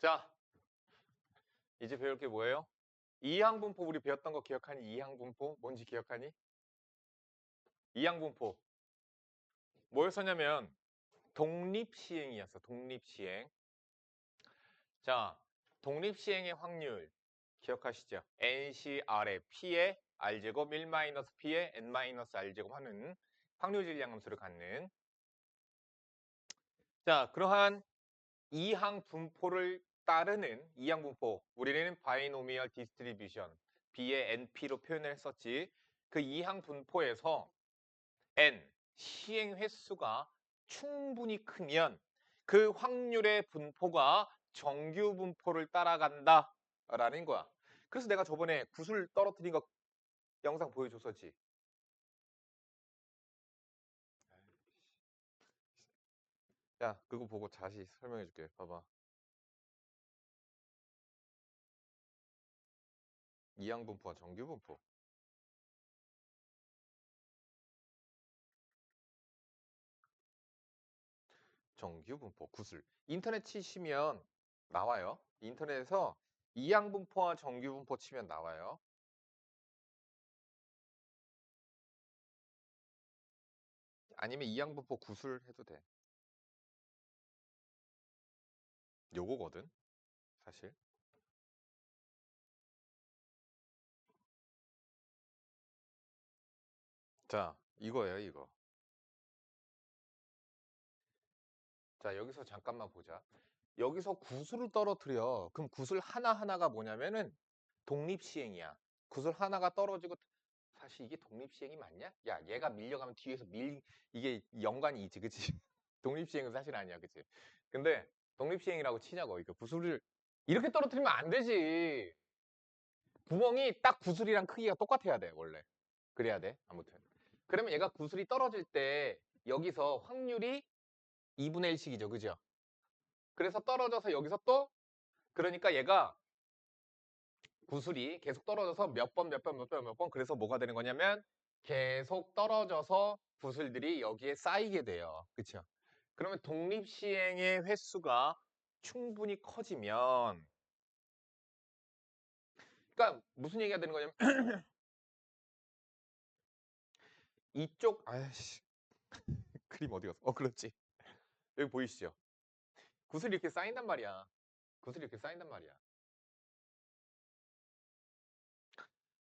자, 이제 배울 게 뭐예요? 이항분포 우리 배웠던 거 기억하니? 이항분포 뭔지 기억하니? 이항분포 뭘 썼냐면 독립시행이었어. 독립시행. 자, 독립시행의 확률 기억하시죠? NCR의 P의 R제곱 1-P의 N-R제곱 하는 확률 질량함수를 갖는 자, 그러한 이항분포를 따르는 이항분포 우리는 바이노미얼 디스트리뷰션 B의 NP로 표현을 했었지. 그 이항분포에서 N 시행 횟수가 충분히 크면 그 확률의 분포가 정규 분포를 따라간다 라는 거야. 그래서 내가 저번에 구슬 떨어뜨린 거 영상 보여줬었지. 야, 그거 보고 다시 설명해 줄게. 봐봐. 이항분포와 정규 분포. 정규 분포 구슬. 인터넷 치시면 나와요. 인터넷에서 이항분포와 정규 분포 치면 나와요. 아니면 이항분포 구슬 해도 돼. 요거거든. 사실. 자, 이거예요, 이거. 자, 여기서 잠깐만 보자. 여기서 구슬을 떨어뜨려. 그럼 구슬 하나하나가 뭐냐면은 독립시행이야. 구슬 하나가 떨어지고 사실 이게 독립시행이 맞냐? 야, 얘가 밀려가면 뒤에서 이게 연관이 있지, 그치? 독립시행은 사실 아니야, 그치? 근데 독립시행이라고 치냐고. 이거 구슬을 이렇게 떨어뜨리면 안 되지. 구멍이 딱 구슬이랑 크기가 똑같아야 돼, 원래. 그래야 돼, 아무튼. 그러면 얘가 구슬이 떨어질 때 여기서 확률이 2분의 1씩이죠, 그죠? 그래서 떨어져서 여기서 또 그러니까 얘가 구슬이 계속 떨어져서 몇 번, 몇 번, 몇 번, 몇 번 그래서 뭐가 되는 거냐면 계속 떨어져서 구슬들이 여기에 쌓이게 돼요. 그쵸? 그러면 독립시행의 횟수가 충분히 커지면 그러니까 무슨 얘기가 되는 거냐면 이쪽 아이씨 그림 어디 갔어? 그렇지. 여기 보이시죠? 구슬이 이렇게 쌓인단 말이야. 구슬이 이렇게 쌓인단 말이야.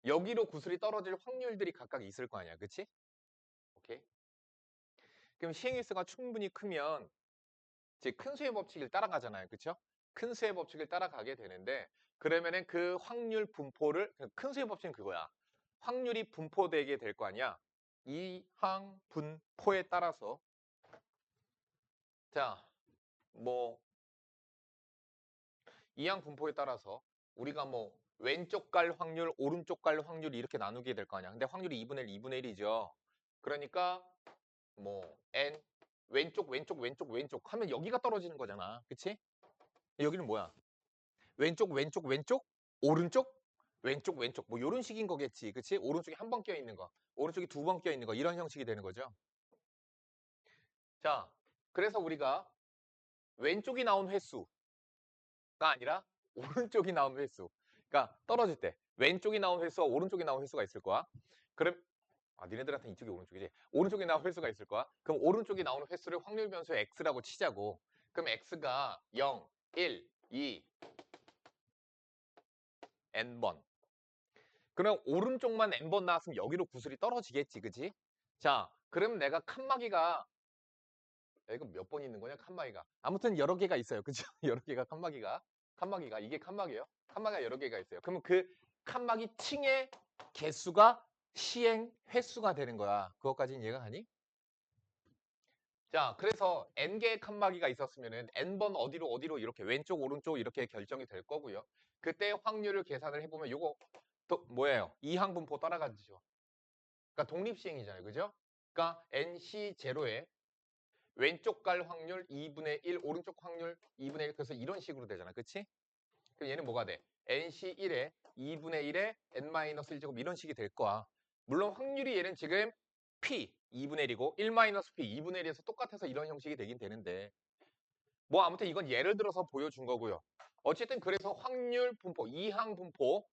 여기로 구슬이 떨어질 확률들이 각각 있을 거 아니야. 그치? 오케이? 그럼 시행일수가 충분히 크면 이제 큰 수의 법칙을 따라가잖아요. 그쵸? 큰 수의 법칙을 따라가게 되는데 그러면은 그 확률 분포를 큰 수의 법칙은 그거야. 확률이 분포되게 될 거 아니야. 이항 분포에 따라서 자, 뭐 이항 분포에 따라서 우리가 뭐 왼쪽 갈 확률, 오른쪽 갈 확률 이렇게 나누게 될 거 아니야. 근데 확률이 2분의 1, 2분의 1이죠. 그러니까 뭐 n 왼쪽 왼쪽 왼쪽 왼쪽 하면 여기가 떨어지는 거잖아. 그치? 여기는 뭐야? 왼쪽 왼쪽 왼쪽 오른쪽 왼쪽 왼쪽 뭐 이런 식인 거겠지. 그치? 오른쪽에 한 번 껴 있는 거 오른쪽이 두 번 껴 있는 거 이런 형식이 되는 거죠. 자, 그래서 우리가 왼쪽이 나온 횟수가 아니라 오른쪽이 나온 횟수. 그러니까 떨어질 때 왼쪽이 나온 횟수와 오른쪽이 나온 횟수가 있을 거야. 그럼 니네들한테는 이쪽이 오른쪽이지. 오른쪽에 나온 횟수가 있을 거야. 그럼 오른쪽이 나오는 횟수를 확률 변수 x라고 치자고. 그럼 x가 0, 1, 2, n번. 그럼 오른쪽만 n번 나왔으면 여기로 구슬이 떨어지겠지, 그치? 자, 그럼 내가 칸막이가 이거 몇 번 있는 거냐, 칸막이가? 아무튼 여러 개가 있어요, 그죠? 여러 개가 칸막이가 이게 칸막이에요. 칸막이가 여러 개가 있어요. 그러면 그 칸막이 층의 개수가 시행 횟수가 되는 거야. 그것까지는 이해가 가니? 자, 그래서 n개의 칸막이가 있었으면은 n번 어디로 이렇게 왼쪽 오른쪽 이렇게 결정이 될 거고요. 그때 확률을 계산을 해보면 요거 또 뭐예요? 이항분포 따라가죠. 그러니까 독립시행이잖아요. 그죠? 그러니까 NC0에 왼쪽 갈 확률 2분의 1, 오른쪽 확률 2분의 1 그래서 이런 식으로 되잖아. 그치? 그럼 얘는 뭐가 돼? NC1에 2분의 1에 N-1제곱 이런 식이 될 거야. 물론 확률이 얘는 지금 P 2분의 1이고 1-P 2분의 1에서 똑같아서 이런 형식이 되긴 되는데 뭐 아무튼 이건 예를 들어서 보여준 거고요. 어쨌든 그래서 확률 분포, 이항 분포,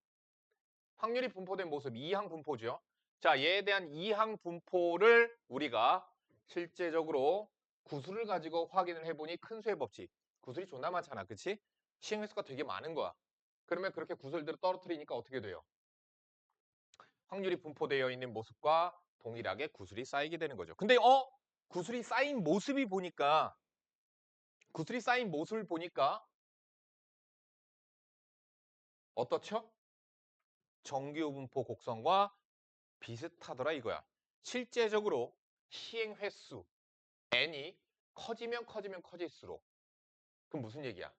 확률이 분포된 모습, 이항 분포죠. 자, 얘에 대한 이항 분포를 우리가 실제적으로 구술을 가지고 확인을 해보니 큰 수의 법칙. 구술이 존나 많잖아, 그치? 시행 횟수가 되게 많은 거야. 그러면 그렇게 구술들을 떨어뜨리니까 어떻게 돼요? 확률이 분포되어 있는 모습과 동일하게 구술이 쌓이게 되는 거죠. 근데 구술이 쌓인 모습이 보니까 구술이 쌓인 모습을 보니까 어떻죠? 정규 분포 곡선과 비슷하더라 이거야. 실제적으로 시행 횟수 n이 커지면 커질수록 그럼 무슨 얘기야?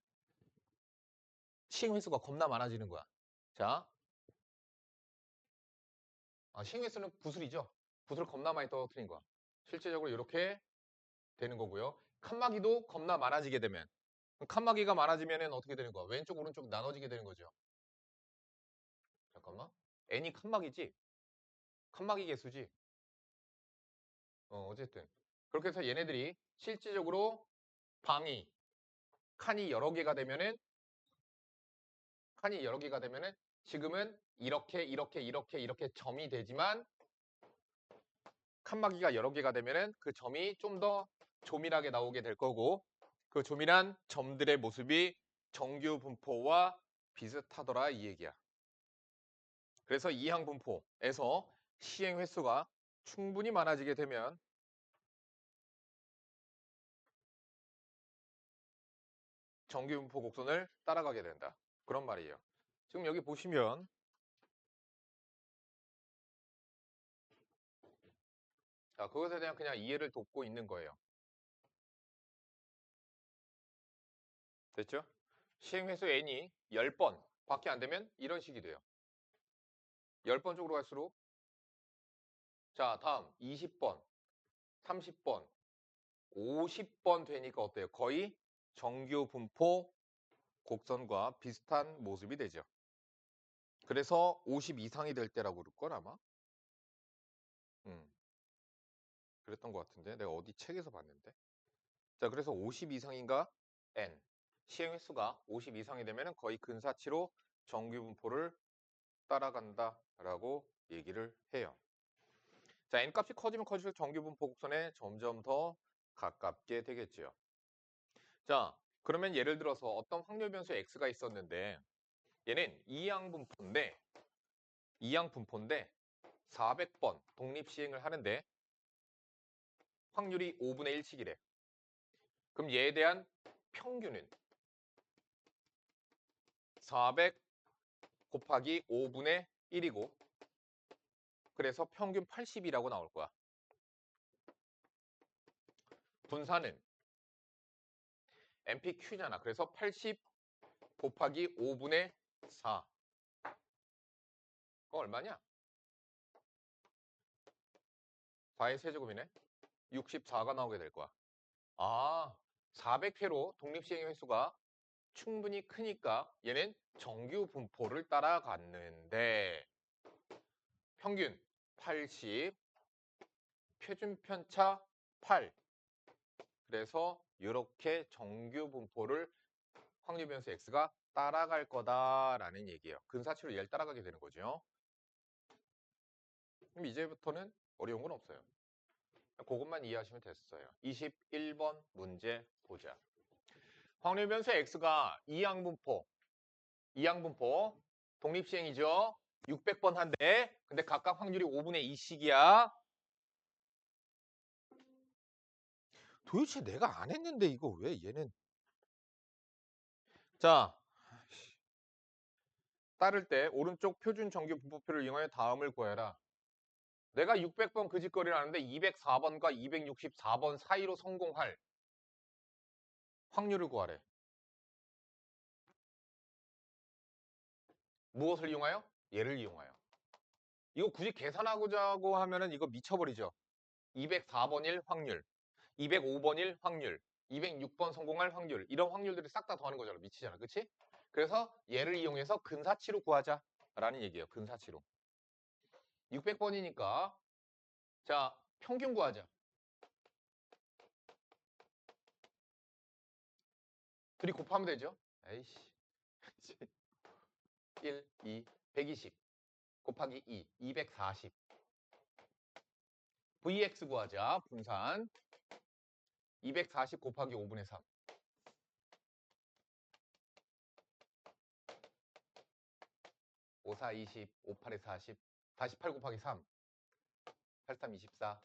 시행 횟수가 겁나 많아지는 거야. 자, 시행 횟수는 구술이죠. 구슬을 겁나 많이 떨어뜨린 거야. 실제적으로 이렇게 되는 거고요. 칸막이도 겁나 많아지게 되면 칸막이가 많아지면 어떻게 되는 거야? 왼쪽 오른쪽 나눠지게 되는 거죠. 잠깐만. n이 칸막이지? 칸막이 개수지? 어쨌든 그렇게 해서 얘네들이 실질적으로 방이 칸이 여러 개가 되면은 지금은 이렇게 점이 되지만 칸막이가 여러 개가 되면은 그 점이 좀 더 조밀하게 나오게 될 거고 그 조밀한 점들의 모습이 정규 분포와 비슷하더라 이 얘기야. 그래서 이항 분포에서 시행 횟수가 충분히 많아지게 되면 정규 분포 곡선을 따라가게 된다. 그런 말이에요. 지금 여기 보시면 자, 그것에 대한 그냥 이해를 돕고 있는 거예요. 됐죠? 시행 횟수 n이 10번 밖에 안 되면 이런 식이 돼요. 10번 쪽으로 갈수록 자, 다음 20번, 30번, 50번 되니까 어때요? 거의 정규 분포 곡선과 비슷한 모습이 되죠. 그래서 50 이상이 될 때라고 그럴 걸 아마? 그랬던 것 같은데 내가 어디 책에서 봤는데. 자, 그래서 50 이상인가 n 시행 횟수가 50 이상이 되면 거의 근사치로 정규 분포를 따라간다라고 얘기를 해요. 자, n 값이 커지면 커질수록 정규 분포 곡선에 점점 더 가깝게 되겠죠. 자, 그러면 예를 들어서 어떤 확률 변수 x가 있었는데 얘는 이항 분포인데 400번 독립 시행을 하는데 확률이 5분의 1씩이래. 그럼 얘에 대한 평균은 400 곱하기 5분의 1이고 그래서 평균 80이라고 나올 거야. 분산은 MPQ잖아. 그래서 80 곱하기 5분의 4. 그거 얼마냐? 4의 세제곱이네. 64가 나오게 될 거야. 400회로 독립시행 횟수가 충분히 크니까 얘는 정규 분포를 따라갔는데 평균 80, 표준 편차 8. 그래서 이렇게 정규 분포를 확률 변수 x가 따라갈 거다라는 얘기예요. 근사치로 얘를 따라가게 되는 거죠. 그럼 이제부터는 어려운 건 없어요. 그것만 이해하시면 됐어요. 21번 문제 보자. 확률 변수 x가 이항분포 독립시행이죠. 600번 한대. 근데 각각 확률이 5분의 2씩이야. 도대체 내가 안 했는데 이거 왜 얘는 자, 따를 때 오른쪽 표준 정규 분포표를 이용하여 다음을 구해라. 내가 600번 그 짓거리를 하는데 204번과 264번 사이로 성공할 확률을 구하래. 무엇을 이용하여? 얘를 이용하여. 이거 굳이 계산하고자고 하면은 이거 미쳐버리죠. 204번일 확률, 205번일 확률, 206번 성공할 확률 이런 확률들이 싹 다 더하는 거잖아. 미치잖아. 그치? 그래서 얘를 이용해서 근사치로 구하자 라는 얘기예요. 근사치로. 600번이니까 자 평균 구하자. 둘이 곱하면 되죠. 에이씨. 1, 2, 120 곱하기 2, 240. Vx 구하자. 분산. 240 곱하기 5분의 3. 5, 4, 20, 5, 8에 40. 48 곱하기 3. 8, 3, 24.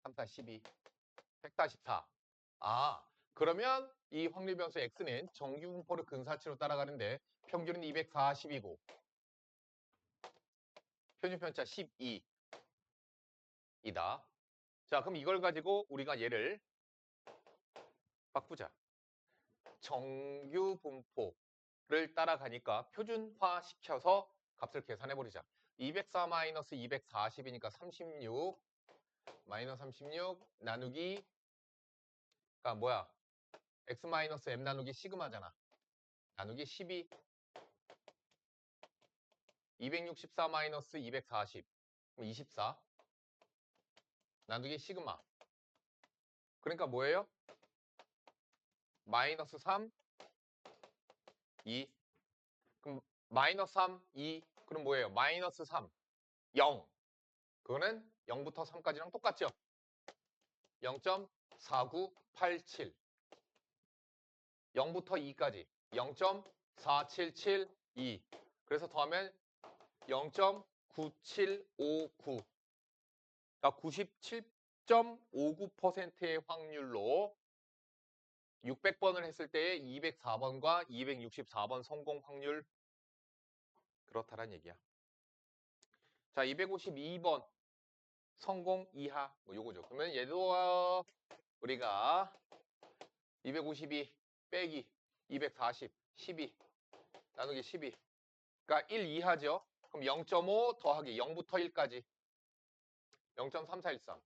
3, 4, 12. 144. 아, 그러면 이 확률 변수 x는 정규 분포를 근사치로 따라가는데 평균은 240이고 표준 편차 12이다. 자, 그럼 이걸 가지고 우리가 얘를 바꾸자. 정규 분포를 따라가니까 표준화 시켜서 값을 계산해 버리자. 204 마이너스 240이니까 36 마이너스 36 나누기 가 뭐야? x 마이너스 m 나누기 시그마잖아. 나누기 12 264 마이너스 240 그럼 24 나누기 시그마. 그러니까 뭐예요? 마이너스 3 2 그럼 마이너스 3 2 그럼 뭐예요? 마이너스 3 0 그거는 0부터 3까지랑 똑같죠? 0.4987 0부터 2까지 0.4772 그래서 더하면 0.9759 그러니까 97.59%의 확률로 600번을 했을 때의 204번과 264번 성공 확률 그렇다란 얘기야. 자, 252번 성공 이하 뭐 요거죠. 그러면 얘도 우리가 252 빼기 240 12 나누기 12 그러니까 1 이하죠. 그럼 0.5 더하기 0부터 1까지 0.3413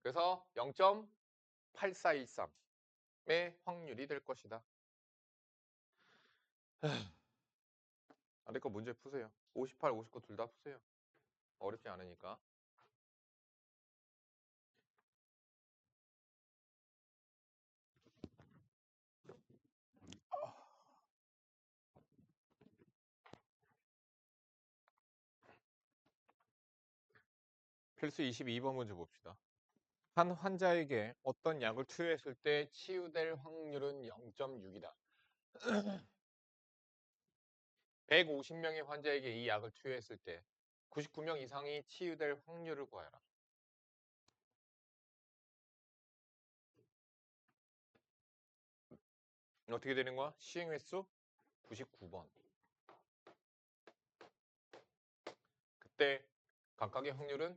그래서 0.8413의 확률이 될 것이다. 아래 거 문제 푸세요. 58, 59 둘 다 푸세요. 어렵지 않으니까. 필수 22번 문제 봅시다. 한 환자에게 어떤 약을 투여했을 때 치유될 확률은 0.6이다. 150명의 환자에게 이 약을 투여했을 때 99명 이상이 치유될 확률을 구하여라. 어떻게 되는 거야? 시행 횟수 99번. 그때 각각의 확률은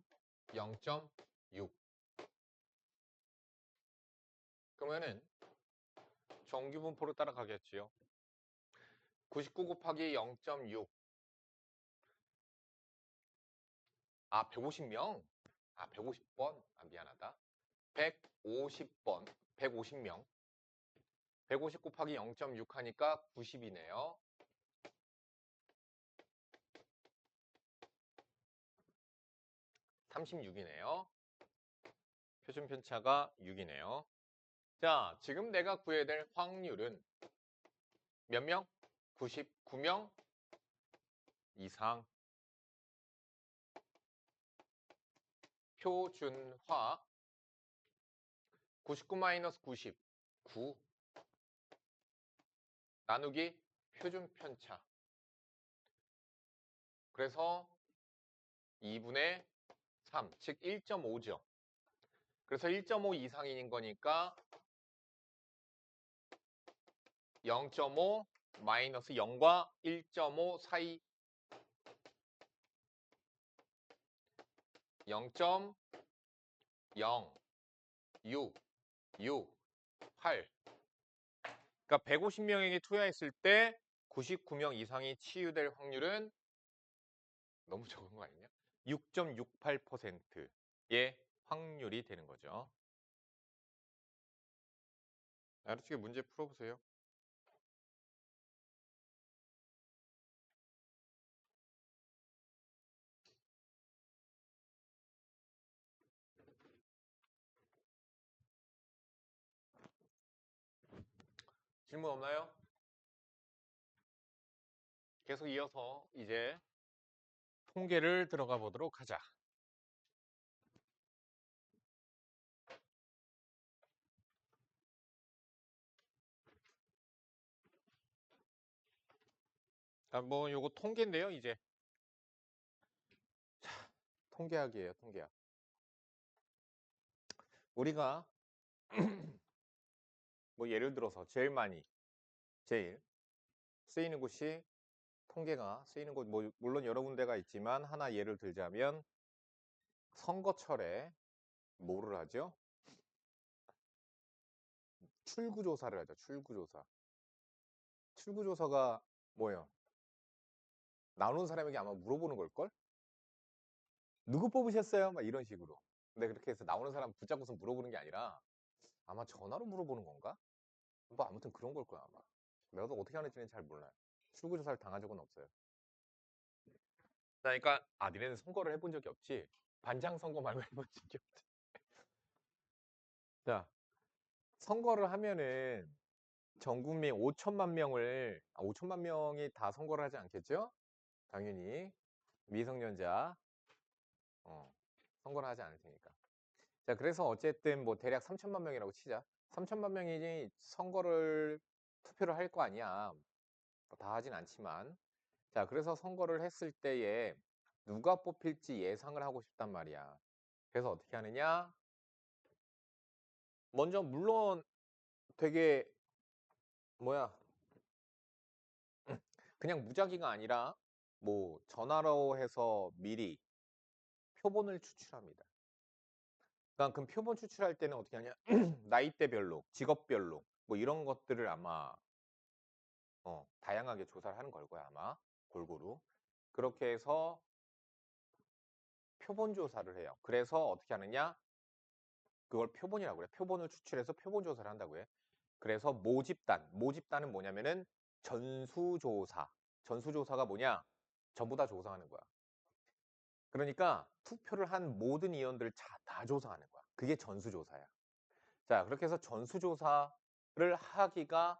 0.6. 그러면은 정규 분포로 따라가겠지요. 99 곱하기 0.6. 아, 150명? 아, 150번? 아, 미안하다. 150번. 150명. 150 곱하기 0.6 하니까 90이네요. 36이네요. 표준 편차가 6이네요. 자, 지금 내가 구해야 될 확률은 몇 명? 99명 이상. 표준화 99 마이너스 90 9 나누기 표준 편차. 그래서 2분의 3, 즉 1.5죠. 그래서 1.5 이상인 거니까 0.5 마이너스 0과 1.5 사이 0.0668 그러니까 150명에게 투여했을 때 99명 이상이 치유될 확률은 너무 적은 거 아니냐? 6.68%의 확률이 되는 거죠. 아래쪽에 문제 풀어보세요. 질문 없나요? 계속 이어서 이제 통계를 들어가 보도록 하자. 뭐 요거 통계인데요, 이제. 통계학이에요, 통계학. 우리가 뭐 예를 들어서 제일 쓰이는 곳이 통계가 쓰이는 곳, 뭐 물론 여러 군데가 있지만 하나 예를 들자면 선거철에 뭐를 하죠? 출구조사를 하죠. 출구조사. 출구조사가 뭐예요? 나오는 사람에게 아마 물어보는 걸걸? 누구 뽑으셨어요? 막 이런 식으로. 근데 그렇게 해서 나오는 사람 붙잡고서 물어보는 게 아니라 아마 전화로 물어보는 건가? 뭐 아무튼 그런 걸 거야 아마. 내가 어떻게 하는지는 잘 몰라요. 출구조사를 당한 적은 없어요. 그러니까 니네는 선거를 해본 적이 없지? 반장 선거 말고 해본 적이 없지? 자, 선거를 하면은 전 국민 5천만 명을 5천만 명이 다 선거를 하지 않겠죠? 당연히 미성년자 선거를 하지 않을 테니까. 자, 그래서 어쨌든 뭐 대략 3천만 명이라고 치자. 3천만 명이 선거를 투표를 할 거 아니야. 다 하진 않지만. 자, 그래서 선거를 했을 때에 누가 뽑힐지 예상을 하고 싶단 말이야. 그래서 어떻게 하느냐? 먼저 물론 되게 뭐야? 그냥 무작위가 아니라 뭐 전화로 해서 미리 표본을 추출합니다. 그러니까 그 표본 추출할 때는 어떻게 하냐? 나이대별로, 직업별로 뭐 이런 것들을 아마 다양하게 조사를 하는 걸 거야 아마 골고루. 그렇게 해서 표본 조사를 해요. 그래서 어떻게 하느냐? 그걸 표본이라고 그래. 표본을 추출해서 표본 조사를 한다고 해. 그래서 모집단은 뭐냐면은 전수조사. 전수조사가 뭐냐? 전부 다 조사하는 거야. 그러니까 투표를 한 모든 의원들을 다 조사하는 거야. 그게 전수조사야. 자, 그렇게 해서 전수조사를 하기가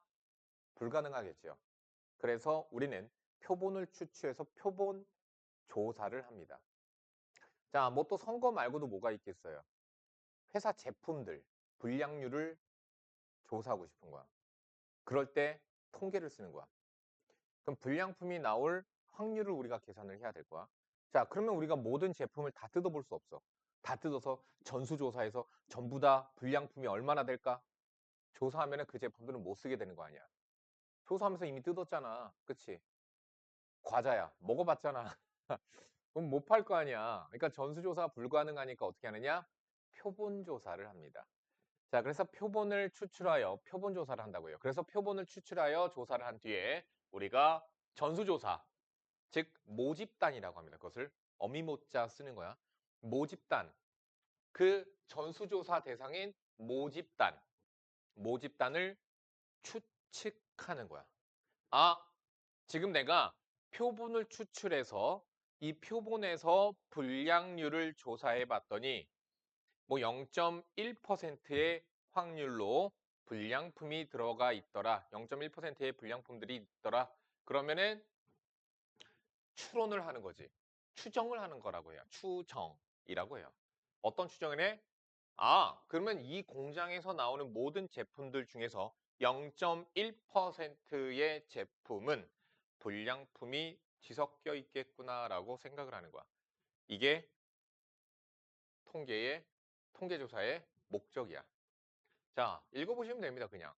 불가능하겠죠. 그래서 우리는 표본을 추출해서 표본 조사를 합니다. 자, 뭐 또 선거 말고도 뭐가 있겠어요? 회사 제품들, 불량률을 조사하고 싶은 거야. 그럴 때 통계를 쓰는 거야. 그럼 불량품이 나올 확률을 우리가 계산을 해야 될 거야. 자, 그러면 우리가 모든 제품을 다 뜯어볼 수 없어. 다 뜯어서 전수조사해서 전부 다 불량품이 얼마나 될까? 조사하면 그 제품들은 못 쓰게 되는 거 아니야. 조사하면서 이미 뜯었잖아. 그치? 과자야. 먹어봤잖아. 그럼 못 팔 거 아니야. 그러니까 전수조사 불가능하니까 어떻게 하느냐? 표본조사를 합니다. 자, 그래서 표본을 추출하여 표본조사를 한다고요. 그래서 표본을 추출하여 조사를 한 뒤에 우리가 전수조사, 즉 모집단이라고 합니다. 그것을 어미모자 쓰는 거야. 모집단, 그 전수조사 대상인 모집단을 추측하는 거야. 지금 내가 표본을 추출해서 이 표본에서 불량률을 조사해 봤더니 뭐 0.1%의 확률로 불량품이 들어가 있더라. 0.1%의 불량품들이 있더라. 그러면은 추론을 하는 거지. 추정을 하는 거라고 해요. 추정이라고 해요. 어떤 추정을 해? 그러면 이 공장에서 나오는 모든 제품들 중에서 0.1%의 제품은 불량품이 뒤섞여 있겠구나라고 생각을 하는 거야. 이게 통계조사의 목적이야. 자, 읽어보시면 됩니다, 그냥.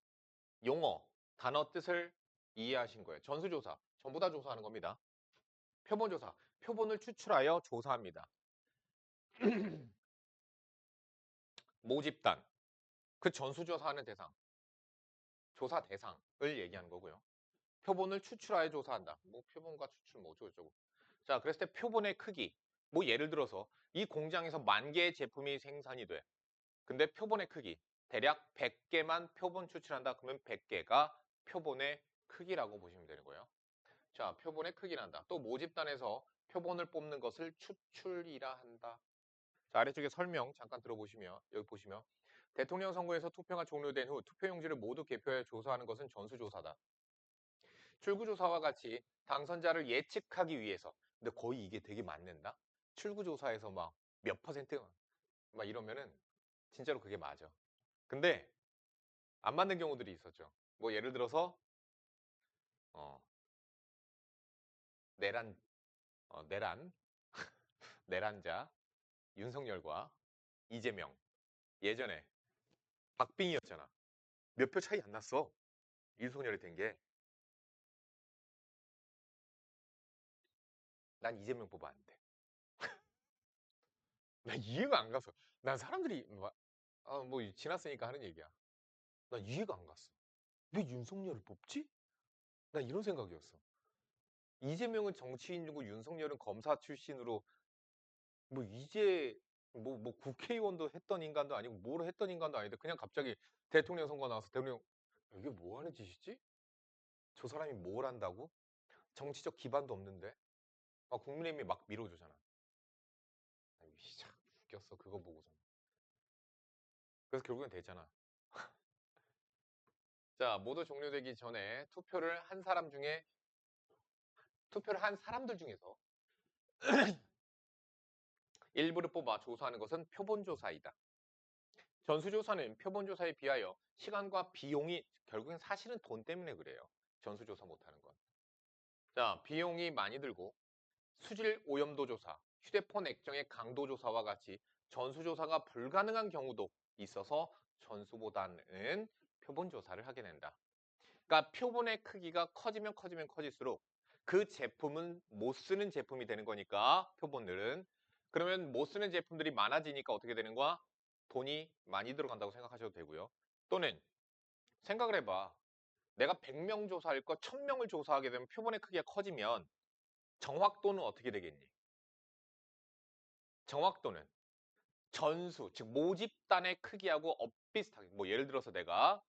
용어, 단어 뜻을 이해하신 거예요. 전수조사, 전부 다 조사하는 겁니다. 표본조사, 표본을 추출하여 조사합니다. 모집단, 그 전수조사하는 대상, 조사 대상을 얘기하는 거고요. 표본을 추출하여 조사한다. 뭐 표본과 추출 뭐 어쩌고저쩌고. 자, 그랬을 때 표본의 크기. 뭐 예를 들어서 이 공장에서 10,000개의 제품이 생산이 돼. 근데 표본의 크기. 대략 100개만 표본 추출한다. 그러면 100개가 표본의 크기라고 보시면 되는 거예요. 자, 표본의 크기란다. 또 모집단에서 표본을 뽑는 것을 추출이라 한다. 자, 아래쪽에 설명 잠깐 들어보시면 여기 보시면 대통령 선거에서 투표가 종료된 후 투표용지를 모두 개표해 조사하는 것은 전수조사다. 출구조사와 같이 당선자를 예측하기 위해서. 근데 거의 이게 되게 맞는다? 출구조사에서 막 몇 퍼센트 막 이러면은 진짜로 그게 맞아. 근데 안 맞는 경우들이 있었죠. 뭐 예를 들어서 어, 내란, 내란, 내란자 윤석열과 이재명 예전에 박빙이었잖아. 몇 표 차이 안 났어. 윤석열이 된 게. 난 이재명 뽑았는데. 난 이해가 안 가서. 난 사람들이 뭐 지났으니까 하는 얘기야. 난 이해가 안 갔어. 왜 윤석열을 뽑지? 난 이런 생각이었어. 이재명은 정치인이고 윤석열은 검사 출신으로 뭐 이제 뭐 국회의원도 했던 인간도 아니고 뭘 했던 인간도 아닌데 그냥 갑자기 대통령 선거 나와서 대통령 이게 뭐 하는 짓이지? 저 사람이 뭘 한다고? 정치적 기반도 없는데 막 국민의힘이 막 밀어주잖아. 아이, 참 웃겼어 그거 보고서. 그래서 결국엔 됐잖아. 자, 모두 종료되기 전에 투표를 한 사람들 중에서 일부를 뽑아 조사하는 것은 표본조사이다. 전수조사는 표본조사에 비하여 시간과 비용이 결국엔 사실은 돈 때문에 그래요. 전수조사 못하는 건. 자, 비용이 많이 들고 수질 오염도 조사, 휴대폰 액정의 강도 조사와 같이 전수조사가 불가능한 경우도 있어서 전수보다는 표본조사를 하게 된다. 그러니까 표본의 크기가 커지면 커질수록 그 제품은 못 쓰는 제품이 되는 거니까 표본들은 그러면 못 쓰는 제품들이 많아지니까 어떻게 되는 거야? 돈이 많이 들어간다고 생각하셔도 되고요. 또는 생각을 해봐. 내가 100명 조사할 거 1000명을 조사하게 되면 표본의 크기가 커지면 정확도는 어떻게 되겠니? 정확도는 전수, 즉 모집단의 크기하고 엇비슷하게 뭐 예를 들어서 내가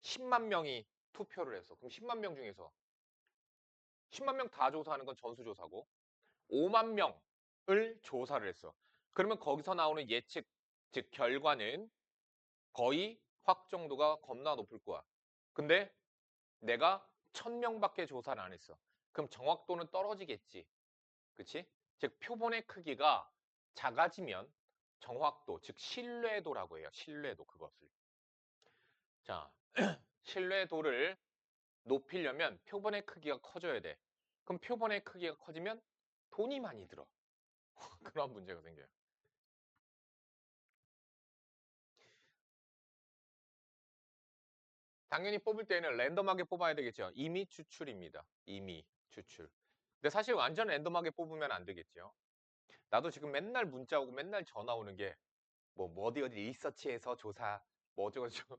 10만 명이 투표를 했어. 그럼 10만 명 중에서 10만 명 다 조사하는 건 전수조사고 5만 명을 조사를 했어. 그러면 거기서 나오는 예측, 즉 결과는 거의 확정도가 겁나 높을 거야. 근데 내가 1000명밖에 조사를 안 했어. 그럼 정확도는 떨어지겠지. 그치? 즉 표본의 크기가 작아지면 정확도, 즉 신뢰도라고 해요. 신뢰도 그것을. 자, 신뢰도를 높이려면 표본의 크기가 커져야 돼. 그럼 표본의 크기가 커지면 돈이 많이 들어. 그런 문제가 생겨요. 당연히 뽑을 때는 랜덤하게 뽑아야 되겠죠. 임의 추출입니다. 임의 추출. 근데 사실 완전 랜덤하게 뽑으면 안 되겠죠. 나도 지금 맨날 문자 오고 맨날 전화 오는 게 뭐 어디 리서치에서 조사 뭐 어쩌고저쩌고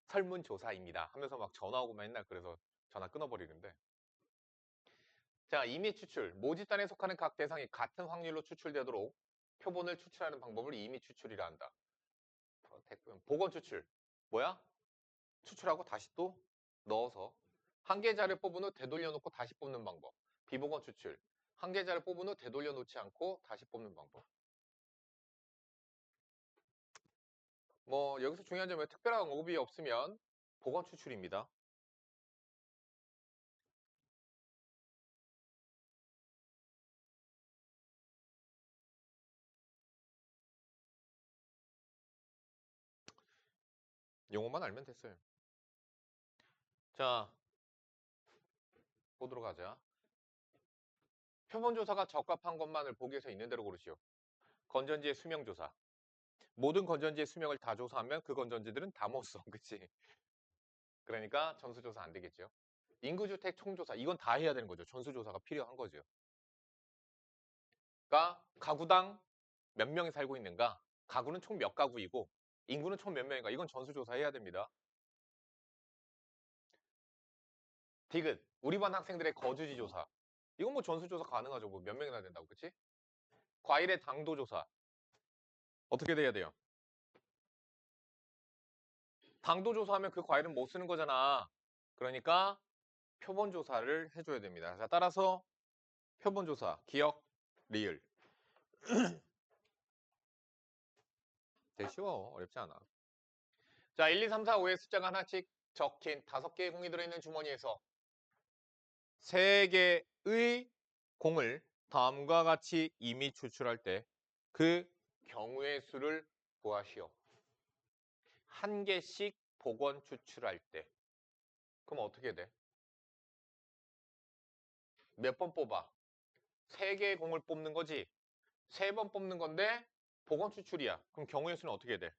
설문조사입니다 하면서 막 전화 오고 맨날 그래서 전화 끊어버리는데 자 임의 추출 모집단에 속하는 각 대상이 같은 확률로 추출되도록 표본을 추출하는 방법을 임의 추출이라 한다. 복원 추출 뭐야? 추출하고 다시 또 넣어서 한 계좌를 뽑은 후 되돌려 놓고 다시 뽑는 방법. 비복원 추출 한 계좌를 뽑은 후 되돌려 놓지 않고 다시 뽑는 방법. 뭐 여기서 중요한 점은 특별한 언급이 없으면 복원 추출입니다. 용어만 알면 됐어요. 자, 보도록 하자. 표본조사가 적합한 것만을 보기에서 있는 대로 고르시오. 건전지의 수명조사. 모든 건전지의 수명을 다 조사하면 그 건전지들은 다 못 써. 그치? 그러니까 전수조사 안 되겠죠. 인구주택 총조사. 이건 다 해야 되는 거죠. 전수조사가 필요한 거죠. 그러니까 가구당 몇 명이 살고 있는가? 가구는 총 몇 가구이고 인구는 총 몇 명인가? 이건 전수조사 해야 됩니다. 디귿. 우리 반 학생들의 거주지 조사. 이건 뭐 전수조사 가능하죠. 뭐 몇 명이나 된다고. 그치? 과일의 당도 조사. 어떻게 돼야 돼요? 당도 조사하면 그 과일은 못 쓰는 거잖아. 그러니까 표본 조사를 해줘야 됩니다. 자, 따라서 표본 조사, 기억, 리을. 되게 쉬워. 어렵지 않아. 자, 1, 2, 3, 4, 5의 숫자가 하나씩 적힌 5개의 공이 들어있는 주머니에서 세 개의 공을 다음과 같이 이미 추출할 때 그 경우의 수를 구하시오. 한 개씩 복원 추출할 때. 그럼 어떻게 돼? 몇 번 뽑아? 세 개의 공을 뽑는 거지. 세 번 뽑는 건데 복원 추출이야. 그럼 경우의 수는 어떻게 돼?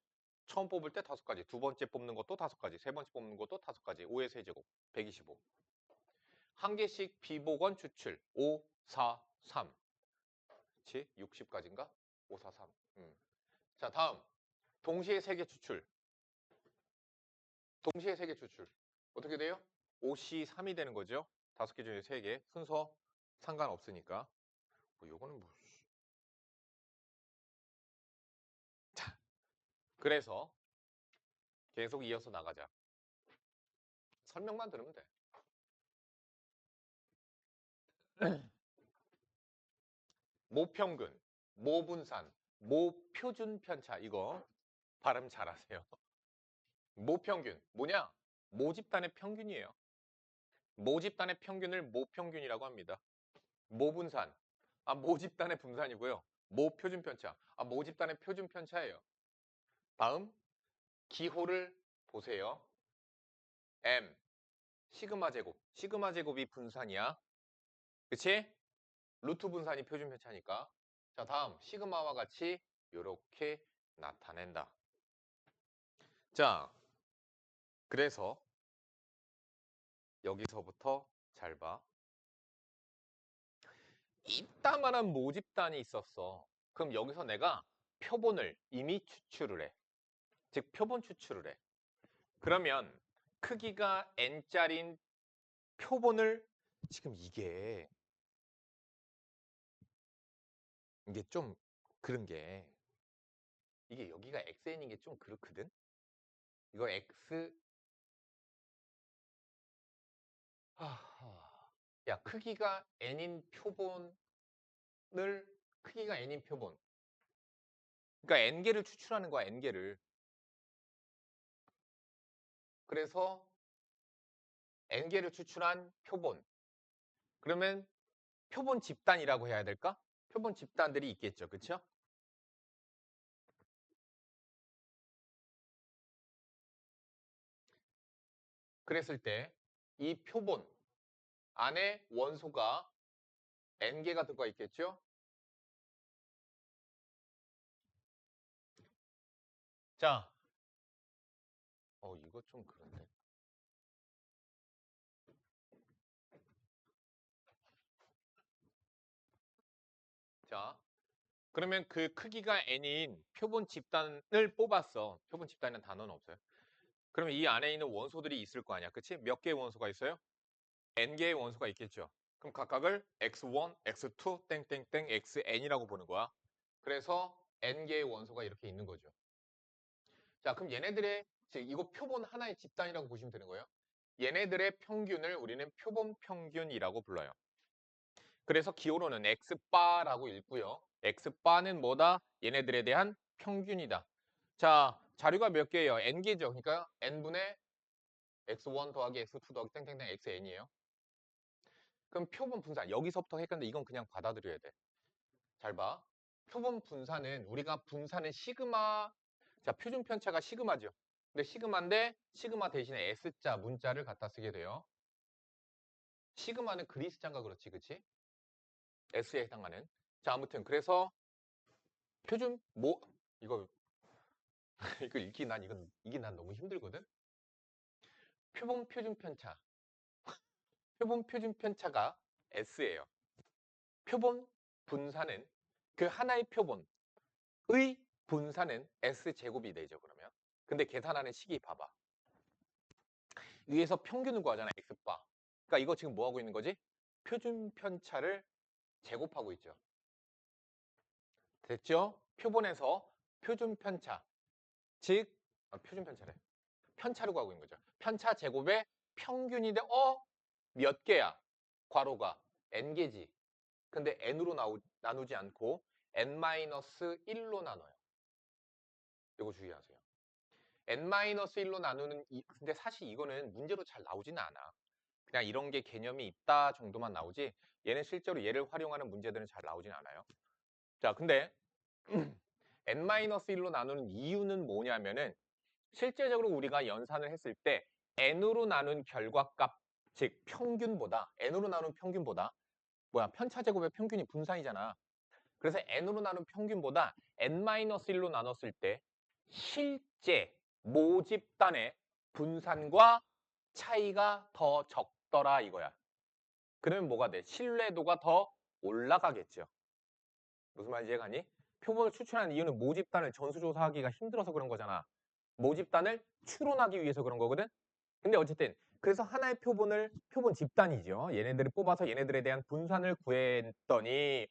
처음 뽑을 때 5가지, 두 번째 뽑는 것도 5가지, 세 번째 뽑는 것도 5가지. 5의 세제곱, 125. 한 개씩 비복원 추출. 5, 4, 3. 그치? 60까지인가? 5, 4, 3. 자, 다음. 동시에 세 개 추출. 동시에 세 개 추출. 어떻게 돼요? 5C 3이 되는 거죠. 5개 중에 3개. 순서 상관없으니까. 요거는 뭐. 자, 그래서 계속 이어서 나가자. 설명만 들으면 돼. 모평균, 모분산, 모표준 편차. 이거 발음 잘하세요. 모평균. 뭐냐? 모집단의 평균이에요. 모집단의 평균을 모평균이라고 합니다. 모분산. 모집단의 분산이고요. 모표준 편차. 모집단의 표준 편차예요. 다음, 기호를 보세요. M, 시그마 제곱. 시그마 제곱이 분산이야. 그치? 루트 분산이 표준 편차니까. 자, 다음, 시그마와 같이 이렇게 나타낸다. 자, 그래서 여기서부터 잘 봐. 이따만한 모집단이 있었어. 그럼 여기서 내가 표본을 이미 추출을 해. 즉, 표본 추출을 해. 그러면 크기가 n짜리인 표본을 지금 이게 좀 그런 게 이게 여기가 xn인 게 좀 그렇거든. 이거 x 야 크기가 n인 표본을 크기가 n인 표본 그러니까 n개를 추출하는 거야 n개를. 그래서 n개를 추출한 표본 그러면 표본 집단이라고 해야 될까? 표본 집단들이 있겠죠. 그쵸? 그랬을 때 이 표본 안에 원소가 n개가 들어가 있겠죠? 자, 이거 좀 그런데. 자, 그러면 그 크기가 n인 표본 집단을 뽑았어. 표본 집단이라는 단어는 없어요. 그러면 이 안에 있는 원소들이 있을 거 아니야. 그치? 몇 개의 원소가 있어요? n개의 원소가 있겠죠. 그럼 각각을 x1, x2, 땡땡땡, xn이라고 보는 거야. 그래서 n개의 원소가 이렇게 있는 거죠. 자, 그럼 얘네들의 이거 표본 하나의 집단이라고 보시면 되는 거예요. 얘네들의 평균을 우리는 표본 평균이라고 불러요. 그래서 기호로는 x바라고 읽고요. x바는 뭐다? 얘네들에 대한 평균이다. 자, 자료가 몇 개예요? n개죠. 그러니까 n분의 x1 더하기 x2 더하기 땡땡땡 xn이에요. 그럼 표본 분산 여기서부터 헷갈리는데 이건 그냥 받아들여야 돼. 잘 봐. 표본 분산은 우리가 분산은 시그마 자 표준 편차가 시그마죠. 근데 시그마인데 시그마 대신에 S자 문자를 갖다 쓰게 돼요. 시그마는 그리스자인가 그렇지 그치? S에 해당하는. 자 아무튼 그래서 표준 이거 이거 읽기 난 이게 난 너무 힘들거든. 표본 표준 편차. 표본 표준 편차가 S예요. 표본 분산은 그 하나의 표본의 분산은 S제곱이 되죠 그러면. 근데 계산하는 식이 봐봐. 위에서 평균을 구하잖아 X바. 그러니까 이거 지금 뭐 하고 있는 거지? 표준 편차를 제곱하고 있죠. 됐죠? 표본에서 표준 편차 즉 표준 편차래. 편차를 구하고 있는 거죠. 편차 제곱의 평균인데 몇 개야? 괄호가 n개지. 근데 n으로 나누지 않고 n-1로 나눠요. 이거 주의하세요. n-1로 나누는 근데 사실 이거는 문제로 잘 나오지는 않아. 그냥 이런 게 개념이 있다 정도만 나오지 얘는 실제로 얘를 활용하는 문제들은 잘 나오진 않아요. 자, 근데 n-1로 나누는 이유는 뭐냐면은 실제적으로 우리가 연산을 했을 때 n으로 나눈 결과값, 즉 평균보다 n으로 나눈 평균보다 편차제곱의 평균이 분산이잖아. 그래서 n으로 나눈 평균보다 n-1로 나눴을 때 실제 모집단의 분산과 차이가 더 적더라 이거야. 그러면 뭐가 돼? 신뢰도가 더 올라가겠죠. 무슨 말인지 이해가니? 표본을 추출하는 이유는 모집단을 전수조사하기가 힘들어서 그런 거잖아. 모집단을 추론하기 위해서 그런 거거든. 근데 어쨌든 그래서 하나의 표본 집단이죠. 얘네들을 뽑아서 얘네들에 대한 분산을 구했더니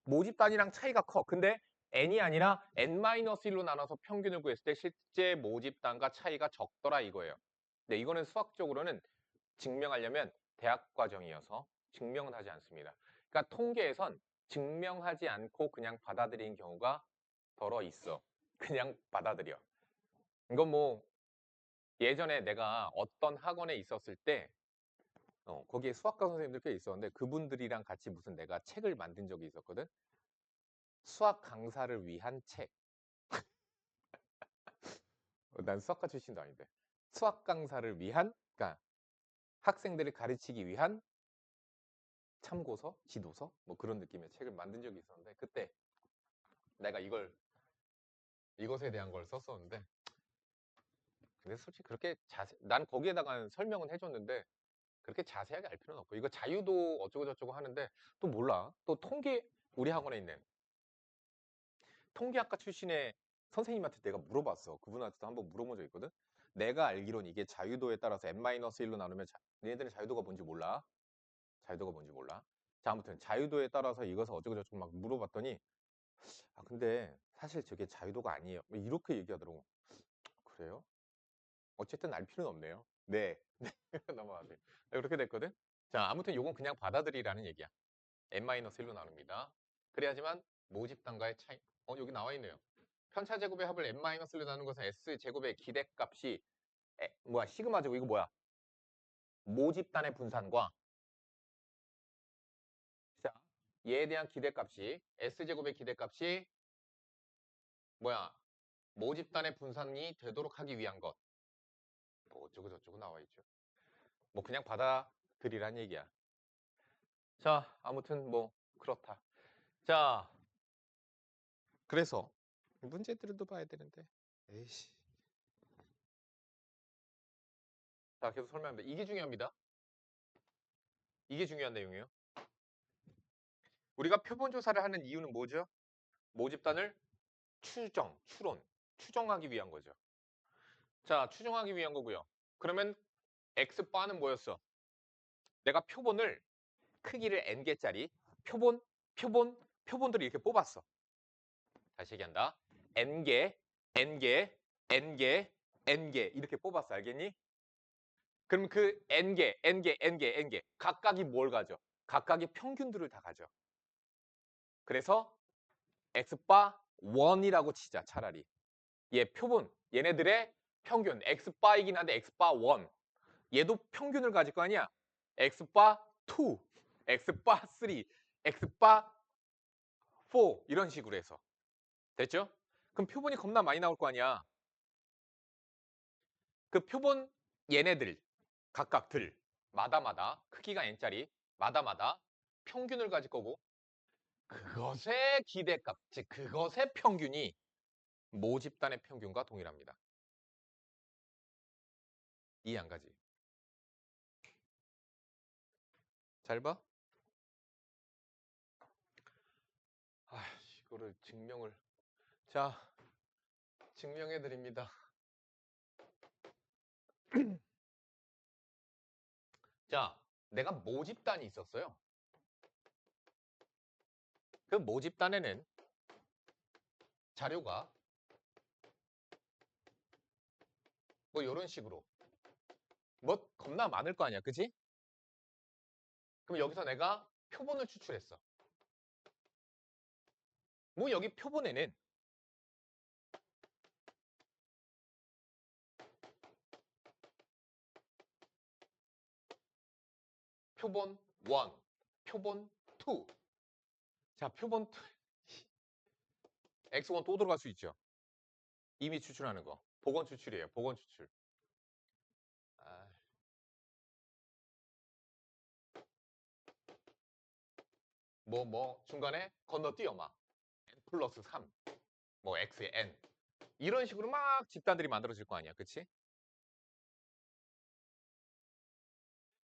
모집단이랑 차이가 커. 근데 n이 아니라 n-1로 나눠서 평균을 구했을 때 실제 모집단과 차이가 적더라 이거예요. 근데 이거는 수학적으로는 증명하려면 대학 과정이어서 증명은 하지 않습니다. 그러니까 통계에선 증명하지 않고 그냥 받아들이는 경우가 덜어 있어. 그냥 받아들여. 이건 뭐 예전에 내가 어떤 학원에 있었을 때 거기에 수학과 선생님들 꽤 있었는데 그분들이랑 같이 무슨 내가 책을 만든 적이 있었거든. 수학 강사를 위한 책. 난 수학과 출신도 아닌데. 수학 강사를 위한, 그러니까 학생들을 가르치기 위한 참고서, 지도서 뭐 그런 느낌의 책을 만든 적이 있었는데 그때 내가 이것에 대한 걸 썼었는데 근데 솔직히 그렇게 난 거기에다가 설명은 해줬는데 그렇게 자세하게 알 필요는 없고 이거 자유도 어쩌고 저쩌고 하는데 또 몰라. 또 통계 우리 학원에 있는 통계학과 출신의 선생님한테 내가 물어봤어. 그분한테도 한번 물어본 적 있거든. 내가 알기로는 이게 자유도에 따라서 n-1로 나누면 얘네들은 자유도가 뭔지 몰라. 자유도가 뭔지 몰라. 자, 아무튼 자유도에 따라서 이것을 어쩌고 저쩌고 막 물어봤더니 근데 사실 저게 자유도가 아니에요. 뭐 이렇게 얘기하더라고. 그래요? 어쨌든 알 필요는 없네요. 네. 넘어가세요. 네, 그렇게 됐거든. 자, 아무튼 요건 그냥 받아들이라는 얘기야. n-1로 나눕니다. 그래야지만 모집단과의 차이. 여기 나와 있네요. 편차제곱의 합을 n-1로 나누는 것은 s제곱의 기대값이 시그마 제곱 이거 뭐야? 모집단의 분산과 자, 얘에 대한 기대값이 s제곱의 기대값이 모집단의 분산이 되도록 하기 위한 것. 뭐 어쩌고 저쩌고 나와 있죠. 뭐 그냥 받아들이란 얘기야. 자, 아무튼 뭐 그렇다. 자, 그래서 문제들도 봐야 되는데. 에이씨. 자, 계속 설명합니다. 이게 중요합니다. 이게 중요한 내용이에요. 우리가 표본 조사를 하는 이유는 뭐죠? 모집단을 추정하기 위한 거죠. 자, 추정하기 위한 거고요. 그러면 X바는 뭐였어? 내가 표본을 크기를 n개짜리 표본들을 이렇게 뽑았어. 다시 얘기한다. n개, n개, n개, n개 이렇게 뽑았어. 알겠니? 그럼 그 n개 각각이 뭘 가져? 각각의 평균들을 다 가져. 그래서 x바 1이라고 치자 차라리. 얘 표본 얘네들의 평균 x바이긴 한데 x바 1 얘도 평균을 가질 거 아니야. x바 2, x바 3, x바 4 이런 식으로 해서 됐죠? 그럼 표본이 겁나 많이 나올 거 아니야. 그 표본 얘네들 각각들 마다마다 크기가 n짜리 마다마다 평균을 가질 거고 그것의 기대값 즉 그것의 평균이 모집단의 평균과 동일합니다. 이해 안 가지? 잘 봐. 이거를 자 증명해 드립니다. 자, 내가 모집단이 있었어요. 그 모집단에는 자료가 뭐 이런 식으로 뭐 겁나 많을 거 아니야, 그지? 그럼 여기서 내가 표본을 추출했어. 뭐 여기 표본에는 표본 1, 표본 2. 자, 표본 2. x1 또 들어갈 수 있죠. 이미 추출하는 거. 복원 추출이에요. 복원 추출. 아. 중간에 건너뛰어 막. n 플러스 3. 뭐 x의 n. 이런 식으로 막 집단들이 만들어질 거 아니야. 그치?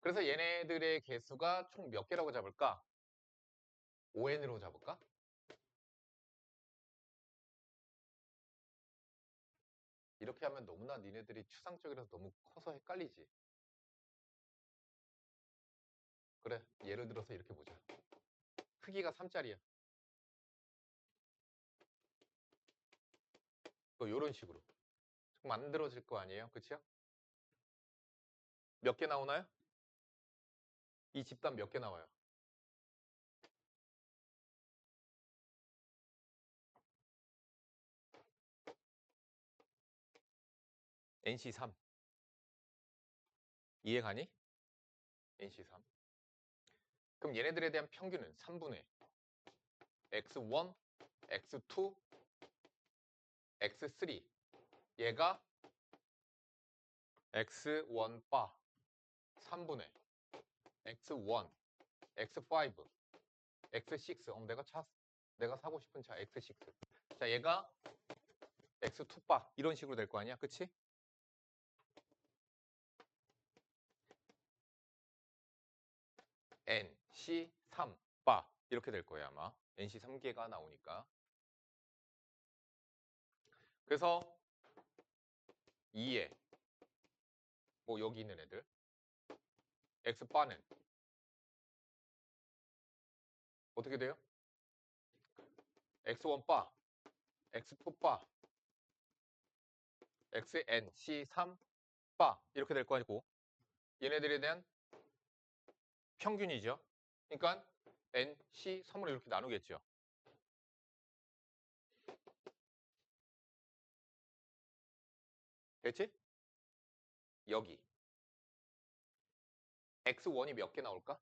그래서 얘네들의 개수가 총 몇 개라고 잡을까? 5n으로 잡을까? 이렇게 하면 너무나 니네들이 추상적이라서 너무 커서 헷갈리지. 그래, 예를 들어서 이렇게 보자. 크기가 3짜리야. 또 이런 식으로 만들어질 거 아니에요? 그쵸? 몇 개 나오나요? 이 집단 몇 개 나와요? NC3. 이해 가니? NC3. 그럼 얘네들에 대한 평균은 3분의 X1, X2, X3. 얘가 X1 바 3분의 X1, X5, X6. 내가 사고 싶은 차 X6. 자, 얘가 X2 바 이런 식으로 될 거 아니야? 그치? NC3 바 이렇게 될 거예요, 아마. NC 3개가 나오니까. 그래서 2에 뭐 여기 있는 애들 X 바는 어떻게 돼요? X1 바, X2 바, XNC3 바 이렇게 될 거 아니고 얘네들에 대한 평균이죠. 그러니까 NC3으로 이렇게 나누겠죠. 됐지? 여기 X1이 몇 개 나올까?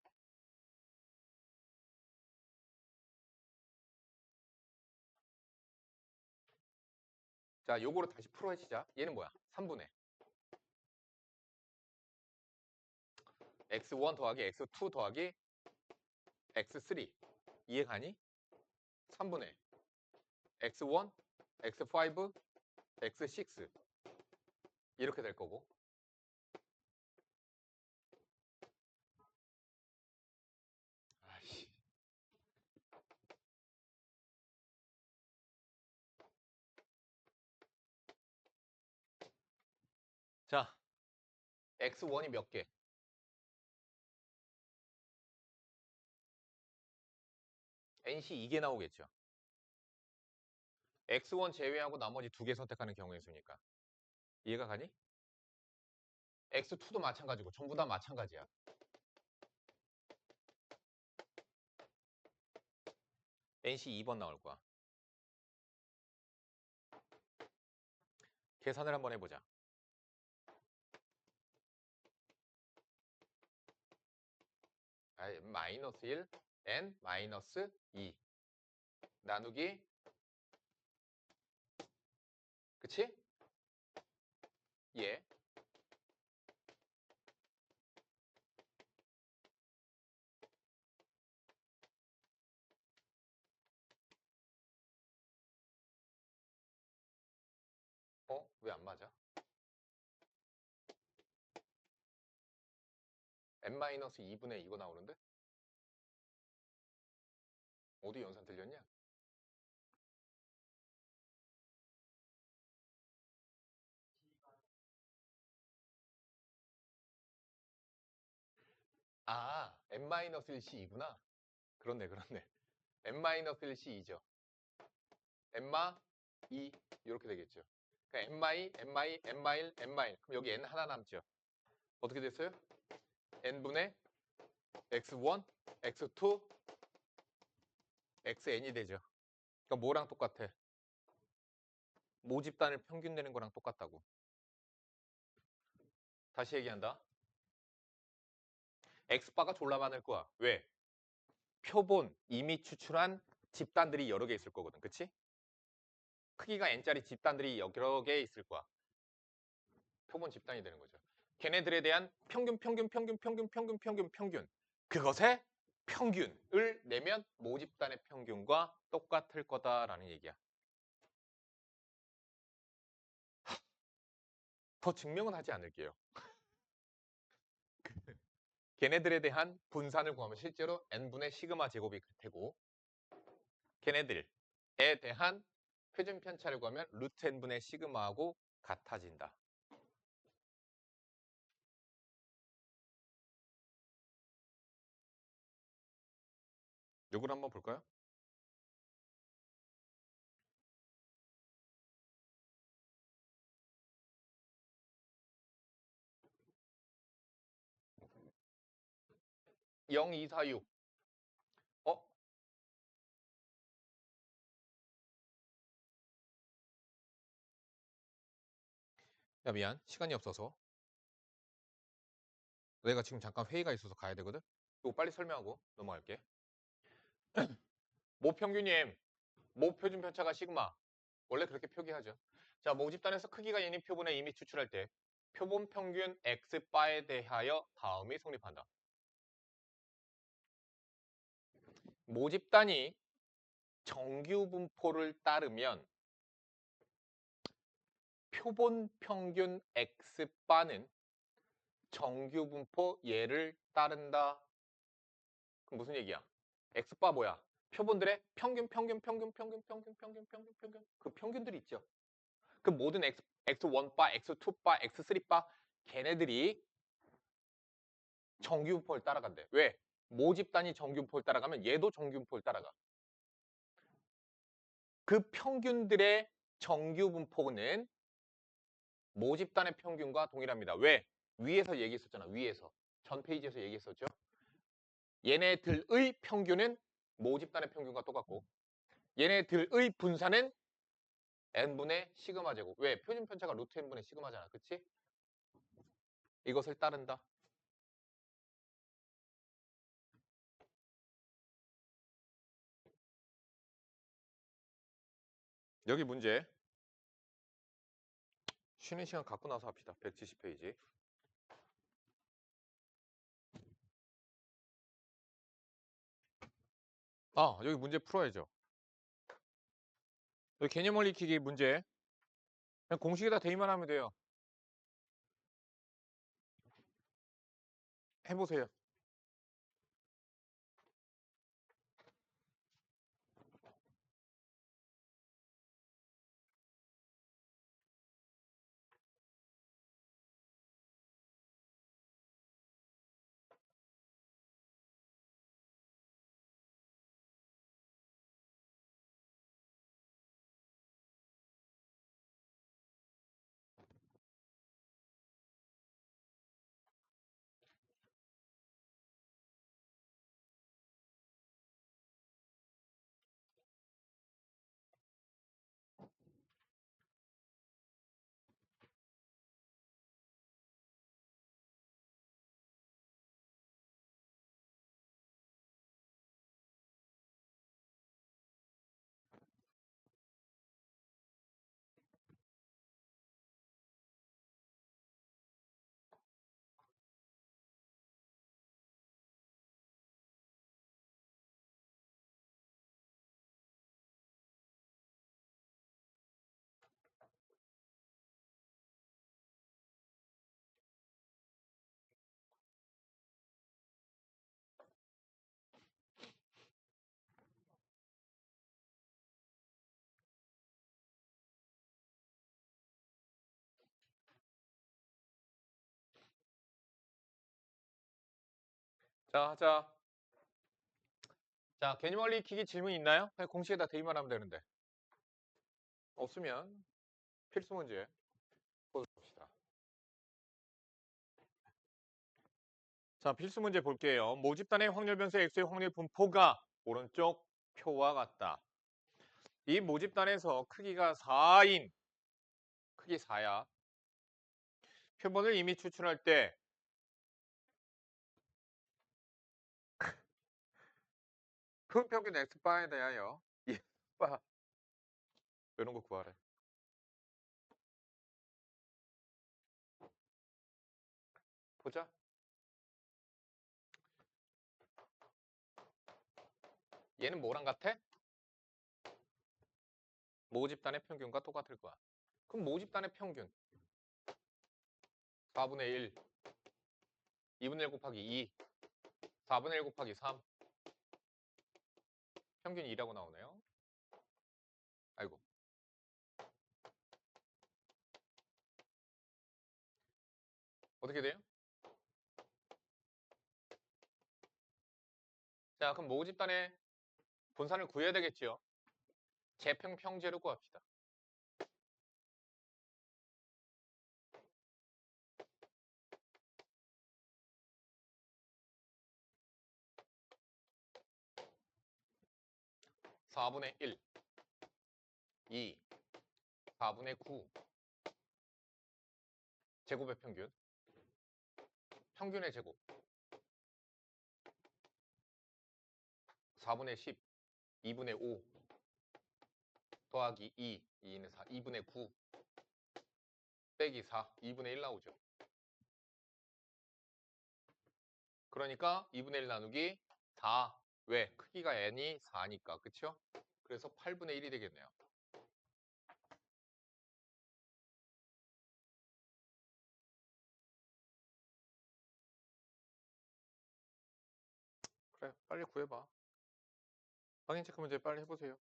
자, 요거를 다시 풀어헤치자. 얘는 뭐야? 3분의 X1 더하기 X2 더하기 X3. 이해 가니? 3분의 X1, X5, X6 이렇게 될 거고. 아이씨. 자, X1이 몇 개? NC 2개 나오겠죠. X1 제외하고 나머지 2개 선택하는 경우의 수니까. 이해가 가니? X2도 마찬가지고 전부 다 마찬가지야. NC 2번 나올 거야. 계산을 한번 해보자. 마이너스 1, n 마이너스 2 나누기 그치? 예. 왜 안 맞아? n-2분의 이거 나오는데? 어디 연산 들렸냐? 아, n-1c2구나. 그렇네. n-1c2죠. n-2 이렇게 되겠죠. 그러니까 n-2, n-1, n-1. 그럼 여기 n 하나 남죠. 어떻게 됐어요? n분의 x1, x2, xn이 되죠. 그러니까 뭐랑 똑같아? 모집단을 평균 내는 거랑 똑같다고. 다시 얘기한다. X바가 졸라 많을 거야. 왜? 표본 이미 추출한 집단들이 여러 개 있을 거거든. 그치? 크기가 n짜리 집단들이 여러 개 있을 거야. 표본 집단이 되는 거죠. 걔네들에 대한 평균. 그것의 평균을 내면 모집단의 평균과 똑같을 거다라는 얘기야. 더 증명은 하지 않을게요. 걔네들에 대한 분산을 구하면 실제로 n분의 시그마 제곱이 되고 걔네들에 대한 표준 편차를 구하면 루트 n분의 시그마하고 같아진다. 요걸 한번 볼까요? (0, 2, 4, 6) 어? 야 미안 시간이 없어서 내가 지금 잠깐 회의가 있어서 가야 되거든. 이거 빨리 설명하고 넘어갈게. 모평균임 모표준 편차가 시그마 원래 그렇게 표기하죠. 자 모집단에서 크기가 예닌 표본에 이미 추출할 때 표본 평균 x바에 대하여 다음이 성립한다. 모집단이 정규 분포를 따르면 표본 평균 x바는 정규 분포 얘를 따른다. 그럼 무슨 얘기야? x바 뭐야? 표본들의 평균 그 평균들이 있죠. 그 모든 x1바, x2바, x3바 걔네들이 정규 분포를 따라간대. 왜? 모집단이 정규 분포를 따라가면 얘도 정규 분포를 따라가. 그 평균들의 정규 분포는 모집단의 평균과 동일합니다. 왜? 위에서 얘기했었잖아. 위에서. 전 페이지에서 얘기했었죠. 얘네들의 평균은 모집단의 평균과 똑같고 얘네들의 분산은 n분의 시그마 제곱. 왜? 표준 편차가 루트 n분의 시그마잖아. 그치? 이것을 따른다. 여기 문제. 쉬는 시간 갖고 나서 합시다. 170페이지. 아, 여기 문제 풀어야죠. 여기 개념 익히기 문제. 그냥 공식에다 대입만 하면 돼요. 해보세요. 자, 하자. 자, 개념 익히기 질문 있나요? 그냥 공식에다 대입만 하면 되는데. 없으면 필수 문제 보봅시다. 자, 필수 문제 볼게요. 모집단의 확률 변수 x의 확률 분포가 오른쪽 표와 같다. 이 모집단에서 크기가 4인 크기 4야. 표본을 이미 추출할 때 흠평균 x바에 대하여 X바 이런 거 구하래. 보자. 얘는 뭐랑 같아? 모집단의 평균과 똑같을 거야. 그럼 모집단의 평균 4분의 1, 2분의 1 곱하기 2, 4분의 1 곱하기 3 평균이 2라고 나오네요. 아이고. 어떻게 돼요? 자, 그럼 모집단의 분산을 구해야 되겠지요. 재평평제로 구합시다. (4분의 1) 2 (4분의 9) 제곱의 평균 평균의 제곱 4분의 10 2분의 5 더하기 2 2는 4 2분의 9 빼기 4 2분의 1 나오죠. 그러니까 2분의 1 나누기 4 왜? 크기가 n이 4니까 그쵸? 그래서 8분의 1이 되겠네요. 그래 빨리 구해봐. 확인 체크 문제 빨리 해보세요.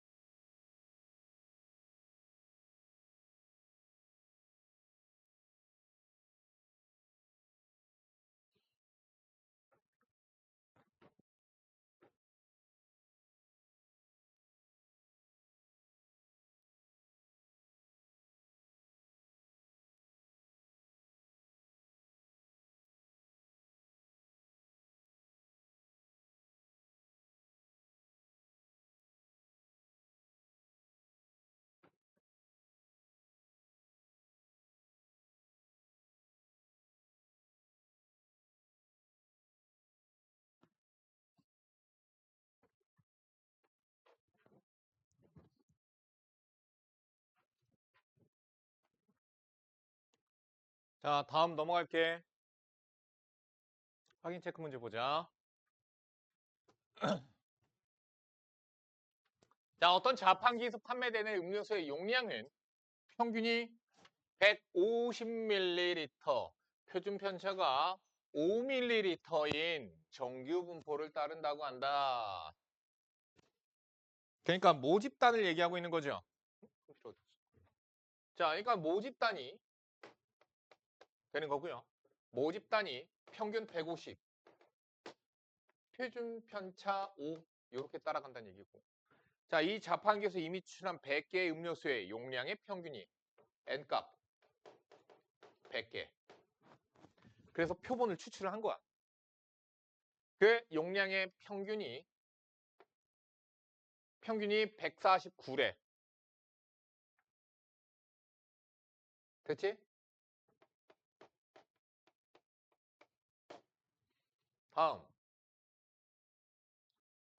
자, 다음 넘어갈게. 확인 체크 문제 보자. 자, 어떤 자판기에서 판매되는 음료수의 용량은 평균이 150ml, 표준 편차가 5ml인 정규 분포를 따른다고 한다. 그러니까 모집단을 얘기하고 있는 거죠. 자, 그러니까 모집단이 되는 거고요. 모집단이 평균 150, 표준 편차 5 이렇게 따라간다는 얘기고. 자, 이 자판기에서 이미 추출한 100개의 음료수의 용량의 평균이 N값 100개. 그래서 표본을 추출을 한 거야. 그 용량의 평균이 149래. 됐지? 다음.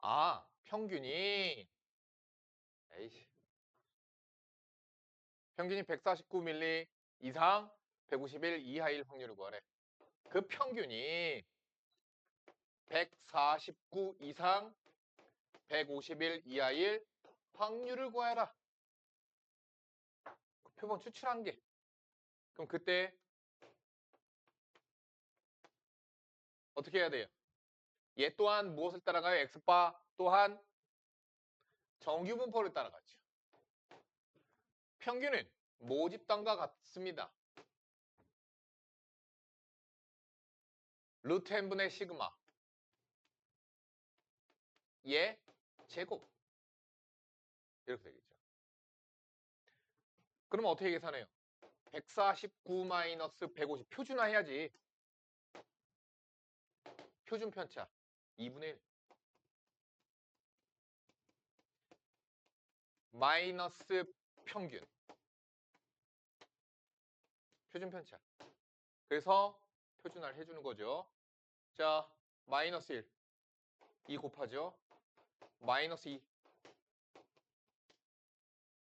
아, 평균이 에이씨. 평균이 149ml 이상 151 이하일 확률을 구하래. 그 평균이 149 이상 151 이하일 확률을 구해라. 그 표본 추출한 게. 그럼 그때 어떻게 해야 돼요? 얘 또한 무엇을 따라가요? X바 또한 정규 분포를 따라가죠. 평균은 모집단과 같습니다. 루트 n분의 시그마 얘 제곱 이렇게 되겠죠. 그러면 어떻게 계산해요? 149 마이너스 150 표준화 해야지. 표준 편차 2분의 1 마이너스 평균 표준 편차. 그래서 표준화를 해주는 거죠. 자, 마이너스 1 2 곱하죠. 마이너스 2.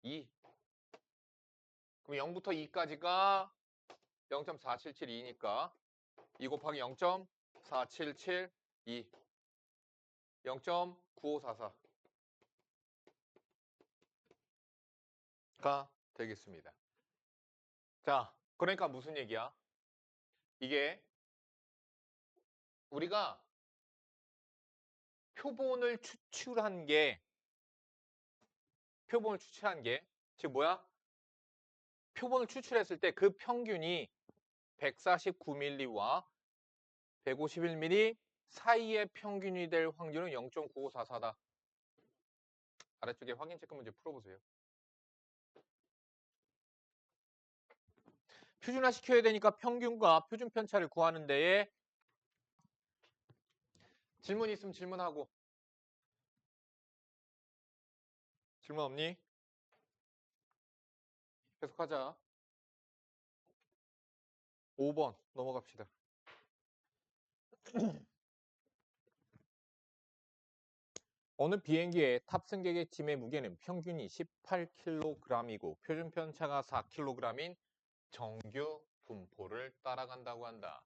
2. 그럼 0부터 2까지가 0.4772니까 2 곱하기 0.4772 0.9544가 되겠습니다. 자, 그러니까 무슨 얘기야? 이게 우리가 표본을 추출한 게 즉 뭐야? 표본을 추출했을 때 그 평균이 149mm와 151mm 사이의 평균이 될 확률은 0.9544다. 아래쪽에 확인 체크 문제 풀어보세요. 표준화 시켜야 되니까 평균과 표준 편차를 구하는 데에 질문 있으면 질문하고. 질문 없니? 계속하자. 5번 넘어갑시다. 어느 비행기의 탑승객의 짐의 무게는 평균이 18kg이고 표준 편차가 4kg인 정규 분포를 따라간다고 한다.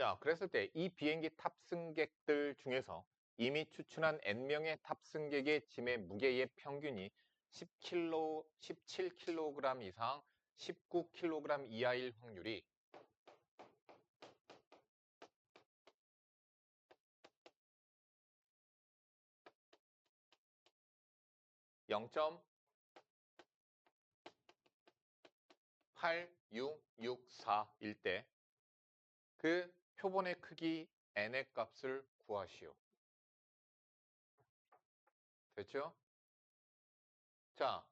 자, 그랬을 때 이 비행기 탑승객들 중에서 이미 추출한 N명의 탑승객의 짐의 무게의 평균이 17kg 이상 19kg 이하일 확률이 0.8664일 때 그 표본의 크기 n의 값을 구하시오. 됐죠? 자,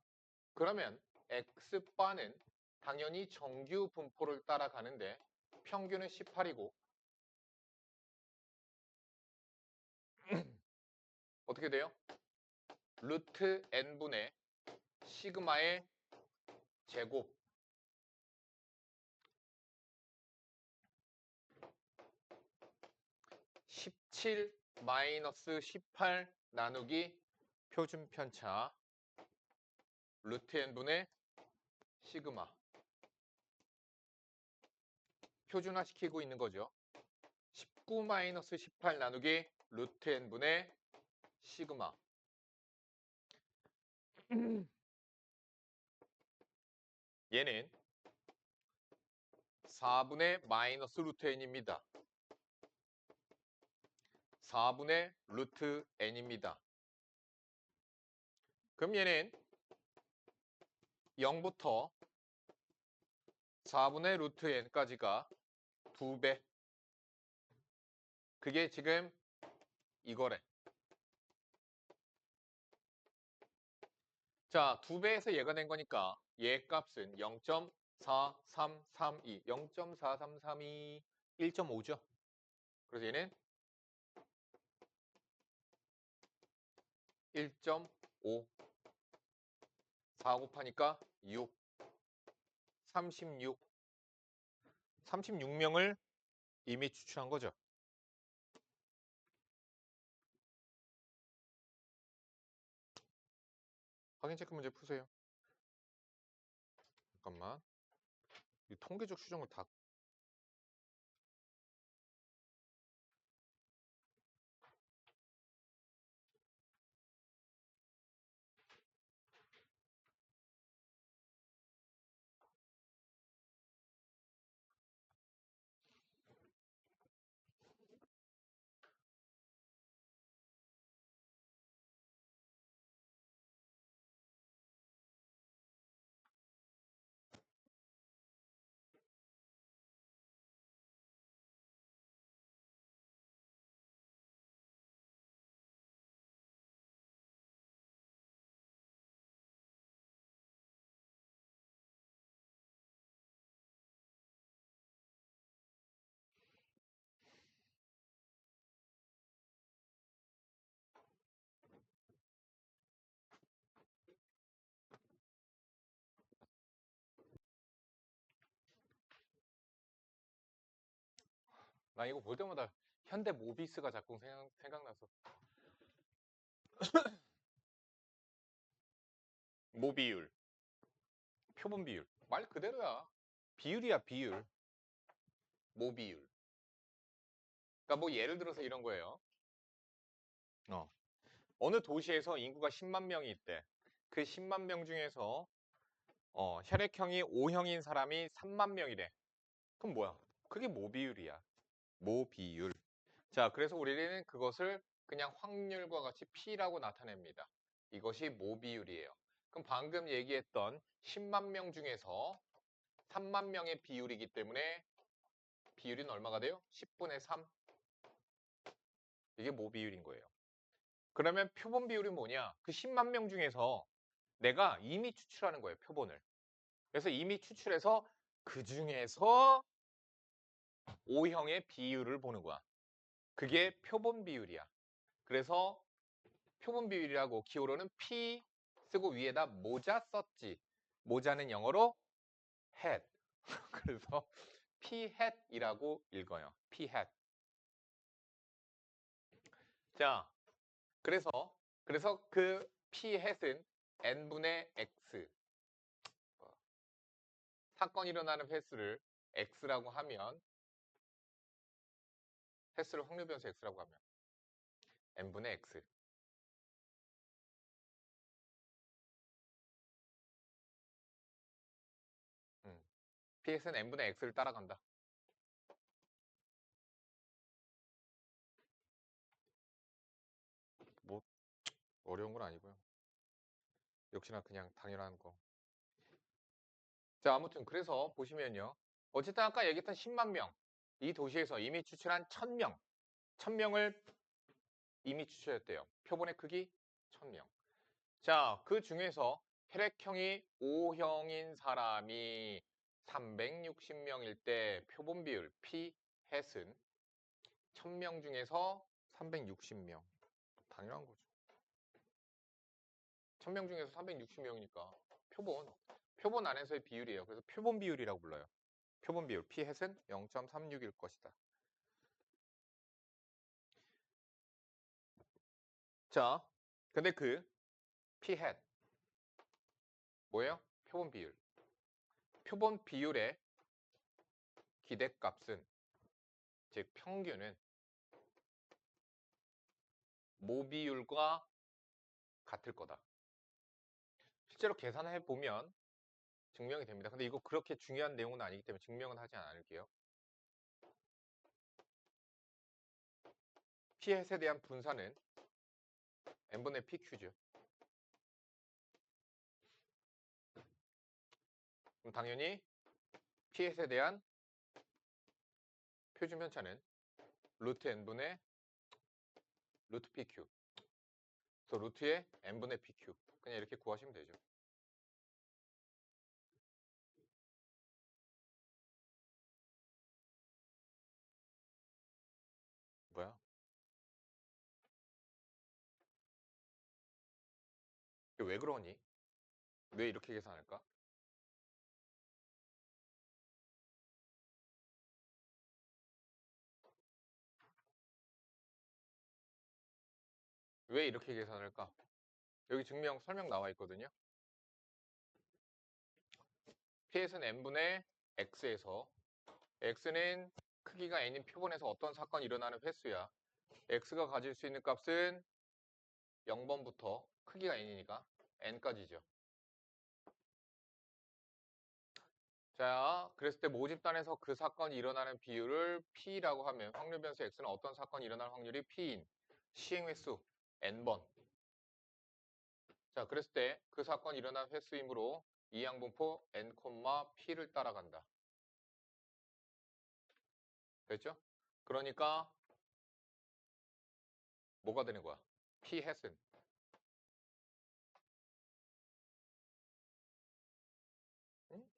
그러면 x바는 당연히 정규 분포를 따라가는데 평균은 18이고 어떻게 돼요? 루트 n분의 시그마의 제곱 17 마이너스 18 나누기 표준 편차 루트 n분의 시그마 표준화 시키고 있는 거죠. 19 마이너스 18 나누기 루트 n분의 시그마 얘는 4분의 마이너스 루트 n입니다. 4분의 루트 n입니다. 그럼 얘는 0부터 4분의 루트 n까지가 2배. 그게 지금 이거래. 자, 2배에서 얘가 된 거니까 얘 값은 0.4332, 0.4332, 1.5죠. 그래서 얘는 1.5, 4 곱하니까 6, 36, 36명을 이미 추출한 거죠. 확인 체크 문제 푸세요. 잠깐만. 이 통계적 수정을 다 나 이거 볼 때마다 현대 모비스가 자꾸 생각나서. 모비율, 표본 비율. 말 그대로야. 비율이야, 비율. 모비율. 그러니까 뭐 예를 들어서 이런 거예요. 어. 어느 도시에서 인구가 10만 명이 있대. 그 10만 명 중에서 혈액형이 O형인 사람이 3만 명이래. 그럼 뭐야? 그게 모비율이야. 모비율. 자, 그래서 우리는 그것을 그냥 확률과 같이 P라고 나타냅니다. 이것이 모비율이에요. 그럼 방금 얘기했던 10만 명 중에서 3만 명의 비율이기 때문에 비율은 얼마가 돼요? 10분의 3. 이게 모비율인 거예요. 그러면 표본 비율이 뭐냐? 그 10만 명 중에서 내가 이미 추출하는 거예요, 표본을. 그래서 이미 추출해서 그 중에서 O형의 비율을 보는 거야. 그게 표본 비율이야. 그래서 표본 비율이라고 기호로는 P 쓰고 위에다 모자 썼지. 모자는 영어로 hat. 그래서 P hat이라고 읽어요. P hat. 자, 그래서 그 P hat은 n분의 x. 사건이 일어나는 횟수를 x라고 하면 횟수를 확률 변수 x라고 하면 n분의 x. ps는 n분의 x를 따라간다. 뭐 어려운 건 아니고요. 역시나 그냥 당연한 거. 자, 아무튼 그래서 보시면요. 어쨌든 아까 얘기했던 10만 명. 이 도시에서 이미 추출한 1000명. 1000명을 이미 추출했대요. 표본의 크기 1000명. 자, 그 중에서 혈액형이 O형인 사람이 360명일 때 표본 비율 P 햇은 1000명 중에서 360명. 당연한 거죠. 1000명 중에서 360명이니까 표본 안에서의 비율이에요. 그래서 표본 비율이라고 불러요. 표본 비율 P 햇은 0.36일 것이다. 자, 근데 그 P 햇 뭐예요? 표본 비율. 표본 비율의 기대값은 즉 평균은 모비율과 같을 거다. 실제로 계산해 보면 증명이 됩니다. 근데 이거 그렇게 중요한 내용은 아니기 때문에 증명은 하지 않을게요. P햇에 대한 분사는 n분의 PQ죠. 그럼 당연히 P햇에 대한 표준 편차는 루트 n분의 루트 PQ. 그래서 루트의 n분의 PQ. 그냥 이렇게 구하시면 되죠. 뭐야? 왜 그러니? 왜 이렇게 계산할까? 왜 이렇게 계산할까? 여기 설명 나와 있거든요. P햇은 n분의 x에서 x는 크기가 n인 표본에서 어떤 사건이 일어나는 횟수야. x가 가질 수 있는 값은 0번부터 크기가 n이니까 n까지죠. 자, 그랬을 때 모집단에서 그 사건이 일어나는 비율을 P라고 하면 확률 변수 X는 어떤 사건이 일어날 확률이 P인 시행 횟수 n번. 자, 그랬을 때 그 사건이 일어난 횟수이므로 이 양분포 n, P를 따라간다. 됐죠? 그러니까 뭐가 되는 거야? P 햇은 응?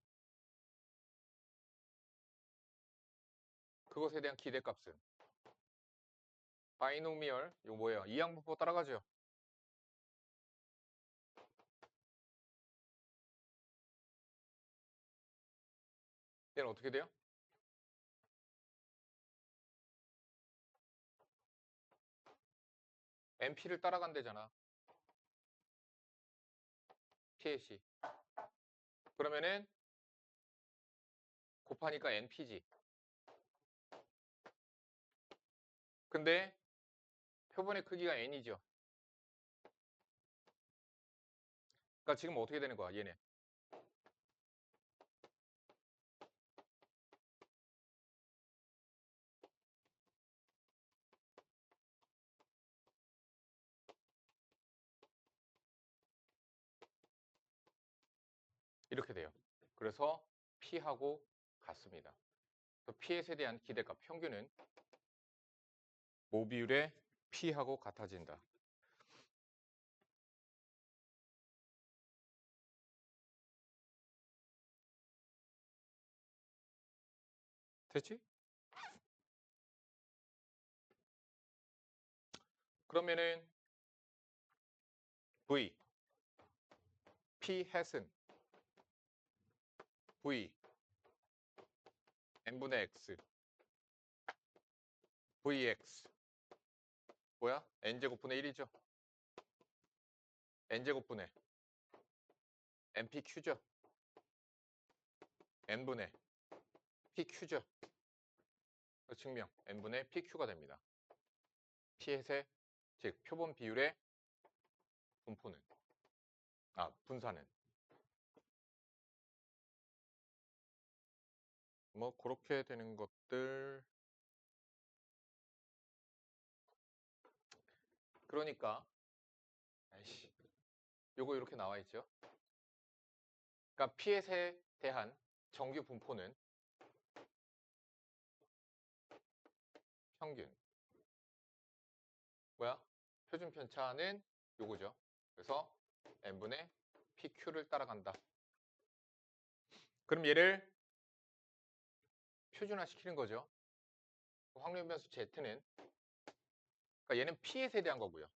그것에 대한 기대값은 바이노미얼 이거 뭐예요? 이 양분포 따라가죠. 얘는 어떻게 돼요? NP를 따라간대잖아. P의 그러면은 곱하니까 NP지. 근데 표본의 크기가 N이죠. 그러니까 지금 어떻게 되는 거야, 얘네? 이렇게 돼요. 그래서 P하고 같습니다. P에 대한 기대값 평균은 모비율의 P하고 같아진다. 됐지? 그러면은 V, P 햇은 V, n분의 x, Vx 뭐야? n제곱분의 1이죠. n제곱분의 npq죠. n분의 pq죠. 증명 n분의 pq가 됩니다. P햇의 즉 표본 비율의 분사는 뭐 그렇게 되는 것들. 그러니까 요거 이렇게 나와 있죠. 그러니까 P햇에 대한 정규 분포는 평균 뭐야? 표준 편차는 요거죠. 그래서 n분의 pq를 따라간다. 그럼 얘를 표준화 시키는 거죠. 확률 변수 z는 그러니까 얘는 P햇에 대한 거고요.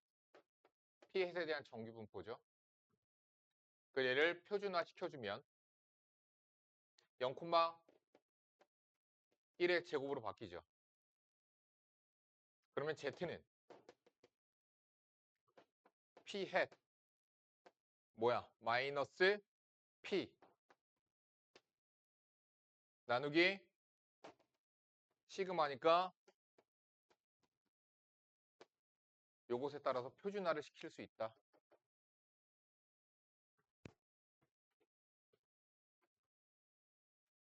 P햇에 대한 정규 분포죠. 그 얘를 표준화 시켜주면 0,1의 제곱으로 바뀌죠. 그러면 z는 P햇 뭐야? 마이너스 P 나누기 시그마니까 요것에 따라서 표준화를 시킬 수 있다.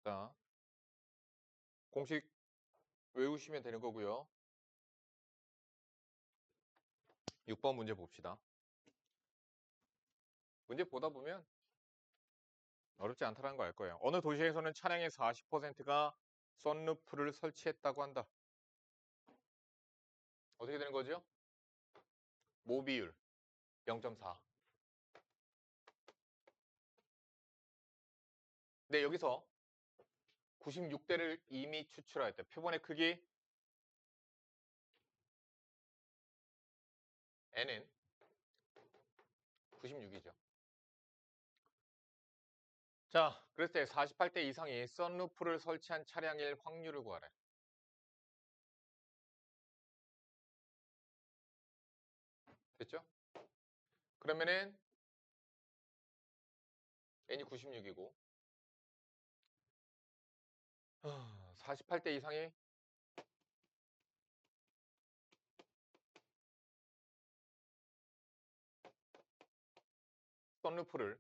자, 공식 외우시면 되는 거고요. 6번 문제 봅시다. 문제 보다 보면 어렵지 않다는 거 알 거예요. 어느 도시에서는 차량의 40%가 썬루프를 설치했다고 한다. 어떻게 되는 거죠? 모비율 0.4. 네, 여기서 96대를 이미 추출하였다. 표본의 크기 N은 96이죠. 자, 그랬을 때 48대 이상이 썬루프를 설치한 차량일 확률을 구하래. 됐죠? 그러면은 N이 96이고 48대 이상이 썬루프를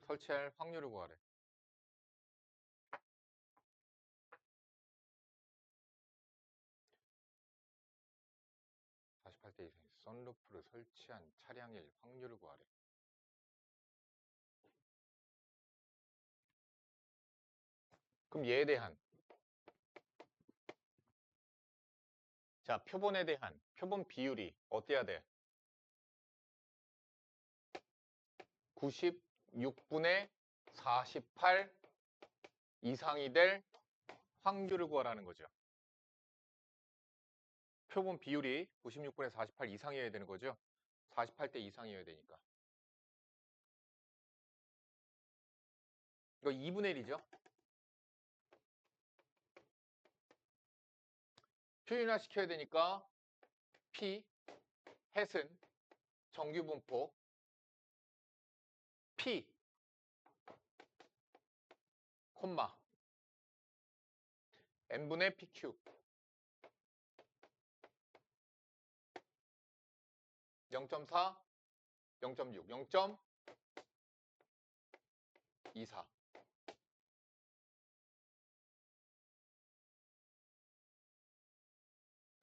설치할 확률을 구하래. 48대 이상이 썬루프를 설치한 차량일 확률을 구하래. 그럼 얘에 대한 자, 표본에 대한 표본 비율이 어때야 돼? 96분의 48 이상이 될 확률을 구하라는 거죠. 표본 비율이 96분의 48 이상이어야 되는 거죠. 48대 이상이어야 되니까. 이거 2분의 1이죠. 표준화 시켜야 되니까 P 햇은 정규 분포 P, 콤마 n분의 PQ 0.4, 0.6, 0.24. 야,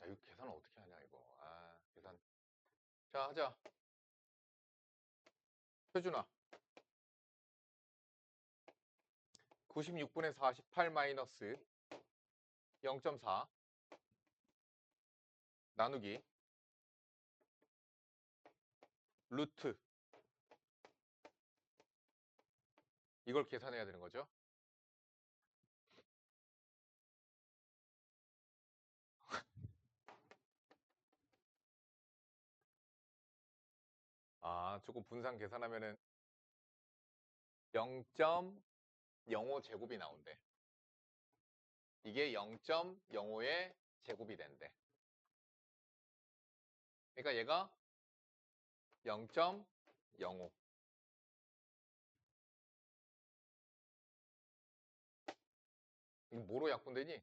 이거 계산을 어떻게 하냐, 이거. 아, 계산. 자, 하자. 표준화. 96분의 48 마이너스 0.4 나누기 루트. 이걸 계산해야 되는 거죠. 아, 조금 분산 계산하면은 0.05 제곱이 나온대. 이게 0.05의 제곱이 된대. 그러니까 얘가 0.05. 이거 뭐로 약분되니?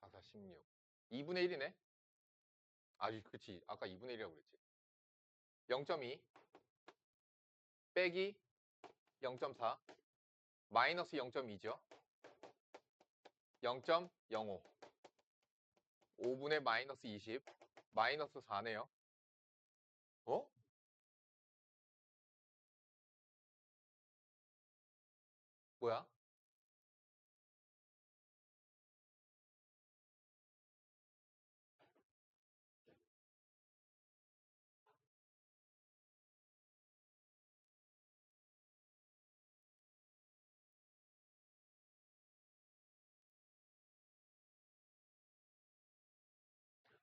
4, 4, 16. 2분의 1이네? 아, 그치. 아까 2분의 1이라고 그랬지. 0.2 빼기 0.4 마이너스 0.2죠. 0.05 5분의 마이너스 20 마이너스 4네요. 어? 뭐야?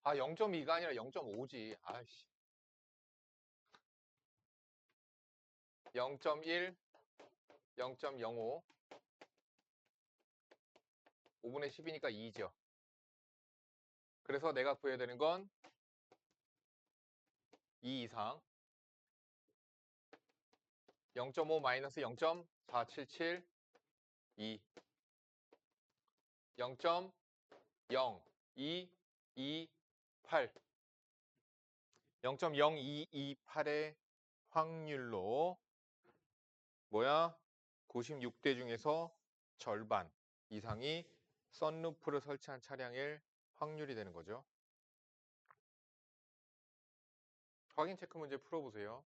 아, 0.2가 아니라 0.5지. 아이씨. 0.1 0.05 5분의 10이니까 2죠. 그래서 내가 구해야 되는 건 2 이상 0.5 마이너스 0.477 2 0.0228 0.0228의 확률로 뭐야? 96대 중에서 절반 이상이 썬루프를 설치한 차량일 확률이 되는 거죠. 확인 체크 문제 풀어보세요.